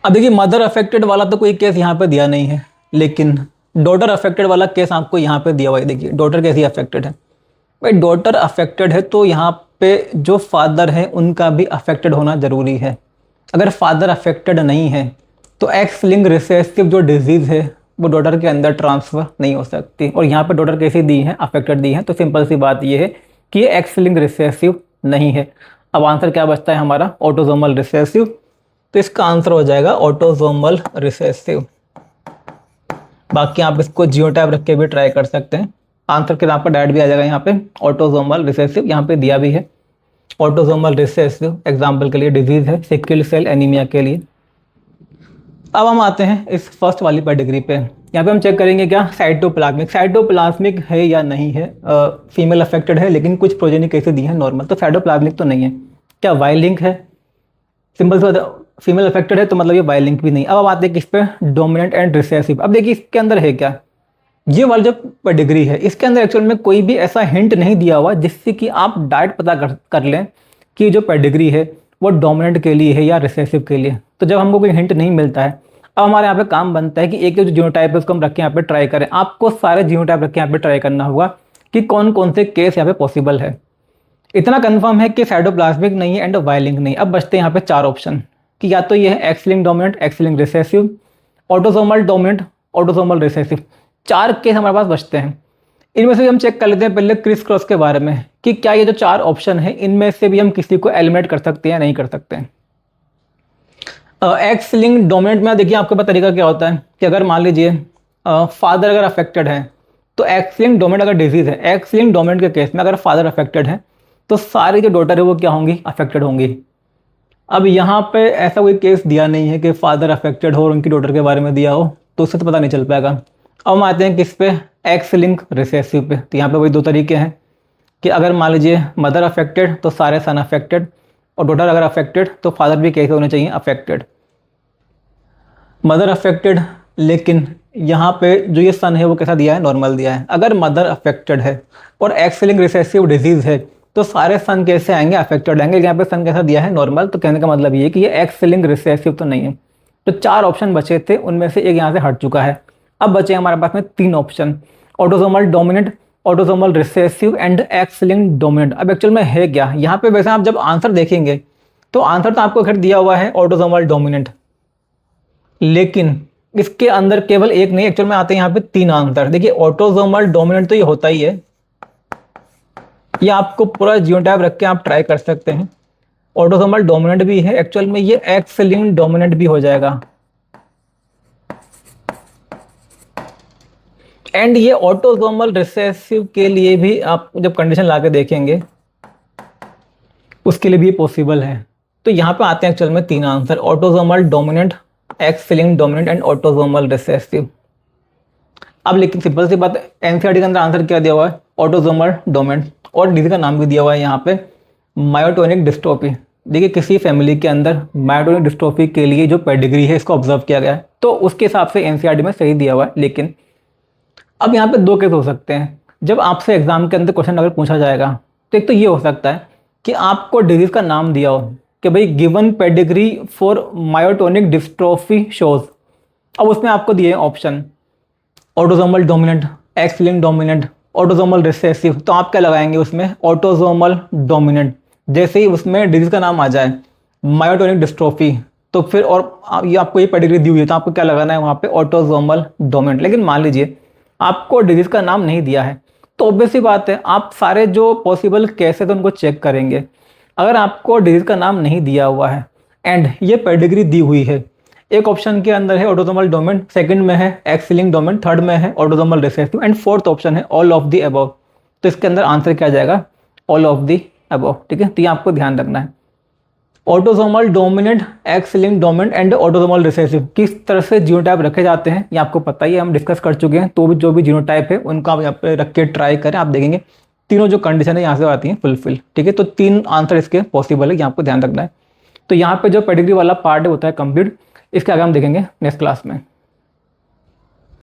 अब देखिए मदर अफेक्टेड वाला तो कोई केस यहाँ पे दिया नहीं है, लेकिन डॉटर अफेक्टेड वाला केस आपको यहाँ पे दिया हुआ है। देखिए डॉटर कैसी अफेक्टेड है, भाई डॉटर अफेक्टेड है तो यहाँ पे जो फादर है उनका भी अफेक्टेड होना जरूरी है। अगर फादर अफेक्टेड नहीं है तो एक्स लिंक रिसेसिव जो डिजीज है वो डॉटर के अंदर ट्रांसफर नहीं हो सकती। और यहाँ पे डॉटर कैसी दी है, अफेक्टेड दी है, तो सिंपल सी बात ये है कि ये एक्स लिंक रिसेसिव नहीं है। अब आंसर क्या बचता है हमारा, ऑटोजोमल रिसेसिव। तो इसका आंसर हो जाएगा ऑटोजोमल रिसेसिव। बाकी आप इसको जियोटाइप रख के भी ट्राई कर सकते हैं, आंसर के नाम पर डायरेक्ट भी आ जाएगा। यहाँ पे ऑटोजोमल रिसेसिव यहाँ पे दिया भी है। ऑटोजोमल रिसेसिव एग्जाम्पल के लिए डिजीज है सिकल सेल एनीमिया के लिए। अब हम आते हैं इस फर्स्ट वाली पेडिग्री पे। यहाँ पे हम चेक करेंगे क्या, साइटोप्लाज्मिक। साइटोप्लाज्मिक है या नहीं है, फीमेल अफेक्टेड है लेकिन कुछ प्रोजेनी कैसे दी है, नॉर्मल। तो साइटोप्लाज्मिक तो नहीं है। क्या वाई लिंक है, सिंपल से फीमेल अफेक्टेड है तो मतलब ये वाई लिंक भी नहीं। अब आते हैं किस पे, डोमिनेंट एंड रिसेसिव। अब देखिए इसके अंदर है क्या, ये वाली जो पेडिग्री है इसके अंदर एक्चुअल में कोई भी ऐसा हिंट नहीं दिया हुआ जिससे कि आप डायरेक्ट पता कर लें कि जो पेडिग्री है वो डोमिनेंट के लिए है या रिसेसिव के लिए। तो जब हमको कोई हिंट नहीं मिलता है, अब हमारे यहाँ पे काम बनता है कि एक जो जीनोटाइप है उसको हम रख के यहाँ पे ट्राई करें। आपको सारे जीनोटाइप रख के यहाँ पे ट्राई करना होगा कि कौन कौन से केस यहाँ पे पॉसिबल है। इतना कंफर्म है कि साइटोप्लाज्मिक नहीं है एंड वाई लिंक नहीं। अब बचते हैं यहाँ पे चार ऑप्शन कि या तो ये है x link dominant, x link recessive, autosomal dominant, autosomal recessive. चार केस हमारे पास बचते हैं। इनमें से भी हम चेक कर लेते हैं पहले क्रिस क्रॉस के बारे में कि क्या ये जो चार ऑप्शन है इनमें से भी हम किसी को एलिमिनेट कर सकते हैं या नहीं कर सकते हैं। एक्स लिंक डोमिनेंट में देखिए आपके पास तरीका क्या होता है कि अगर मान लीजिए फादर अगर अफेक्टेड है तो एक्स लिंक डोमिनेंट अगर डिजीज है, एक्स लिंक डोमिनेंट के केस में अगर फादर अफेक्टेड है तो सारी जो डॉटर है वो क्या होंगी, अफेक्टेड होंगी। अब यहाँ पे ऐसा कोई केस दिया नहीं है कि फादर अफेक्टेड हो और उनकी डॉटर के बारे में दिया हो, तो उससे तो पता नहीं चल पाएगा। अब हम आते हैं किस पे, एक्स लिंक रिसेसिव पे। तो यहाँ पे वही दो तरीके हैं कि अगर मान लीजिए मदर अफेक्टेड तो सारे सन अफेक्टेड, और डॉटर अगर अफेक्टेड तो फादर भी कैसे होने चाहिए, अफेक्टेड। मदर अफेक्टेड, लेकिन यहाँ पे जो ये सन है वो कैसा दिया है, नॉर्मल दिया है। अगर मदर अफेक्टेड है और एक्स लिंक रिसेसिव डिजीज है तो सारे सन कैसे आएंगे, अफेक्टेड आएंगे। यहाँ पे सन कैसा दिया है, नॉर्मल। तो कहने का मतलब ये कि ये एक्स लिंक रिसेसिव तो नहीं है। तो चार ऑप्शन बचे थे, उनमें से एक यहाँ से हट चुका है। अब बचे हमारे पास में तीन option, autosomal dominant, autosomal recessive and x link dominant. अब एक्चुअल में है क्या यहाँ पे, वैसे आप जब आंसर देखेंगे तो आंसर तो आपको खैर दिया हुआ है ऑटोसोमल डोमिनेंट, लेकिन इसके अंदर केवल एक नहीं, एक्चुअल में आते हैं यहाँ पे तीन आंसर। देखिए ऑटोसोमल डोमिनेंट तो ये होता ही है, ये आपको पूरा जीनोटाइप रख के आप ट्राई कर सकते हैं। ऑटोसोमल डोमिनेंट भी है, एक्चुअल में ये एक्स लिंक डोमिनेंट भी हो जाएगा। एंड ये ऑटोसोमल रिसेसिव के लिए भी आप जब कंडीशन ला के देखेंगे उसके लिए भी पॉसिबल है। तो यहाँ पे आते हैं एक्चुअल में 3 answer, autosomal dominant, x linked dominant and autosomal recessive. अब लेकिन सिंपल सी बात, एनसीईआरटी के अंदर आंसर क्या दिया हुआ है, ऑटोसोमल डोमिनेंट, और डिजीज का नाम भी दिया हुआ है यहाँ पे मायोटोनिक डिस्ट्रोफी। देखिए किसी फैमिली के अंदर मायोटोनिक डिस्ट्रोफी के लिए जो पेडिग्री है इसको ऑब्जर्व किया गया है, तो उसके हिसाब से एनसीईआरटी में सही दिया हुआ है। लेकिन अब यहाँ पे 2 केस हो सकते हैं। जब आपसे एग्जाम के अंदर क्वेश्चन अगर पूछा जाएगा तो एक तो ये हो सकता है कि आपको डिजीज का नाम दिया हो कि भाई given pedigree for myotonic dystrophy shows, अब उसमें आपको दिए option autosomal dominant, x linked dominant, autosomal recessive, तो आप क्या लगाएंगे उसमें, ऑटोसोमल डोमिनेंट। जैसे ही उसमें डिजीज का नाम आ जाए मायोटोनिक डिस्ट्रोफी, तो फिर और ये आपको ये पेडिग्री दी हुई है तो आपको क्या लगाना है वहाँ पे, ऑटोसोमल डोमिनेंट। लेकिन मान लीजिए आपको डिजीज का नाम नहीं दिया है, तो ऑब्वियस सी बात है आप सारे जो पॉसिबल केसेस उनको चेक करेंगे। अगर आपको डिजीज का नाम नहीं दिया हुआ है एंड ये पेडिग्री दी हुई है, एक ऑप्शन के अंदर है ऑटोसोमल डोमिनेंट, सेकंड में है एक्स लिंक्ड डोमिनेंट, थर्ड में है autosomal recessive and fourth option है ऑल ऑफ द अबव, तो इसके अंदर आंसर क्या जाएगा, ऑल ऑफ द अबव। ठीक है, तो ये आपको ध्यान रखना है। Autosomal dominant, x linked dominant and autosomal recessive किस तरह से जीनोटाइप रखे जाते हैं ये आपको पता ही है, हम डिस्कस कर चुके हैं। तो भी जो भी जीनोटाइप है उनको आप यहाँ पे रख के ट्राई करें, आप देखेंगे तीनों जो कंडीशन है यहाँ से आती हैं फुलफिल। ठीक है, तो 3 आंसर इसके पॉसिबल है, यहाँ आपको ध्यान रखना है। तो यहाँ पे जो पेडिग्री वाला पार्ट है होता है कंप्लीट, इसके आगे हम देखेंगे नेक्स्ट क्लास में।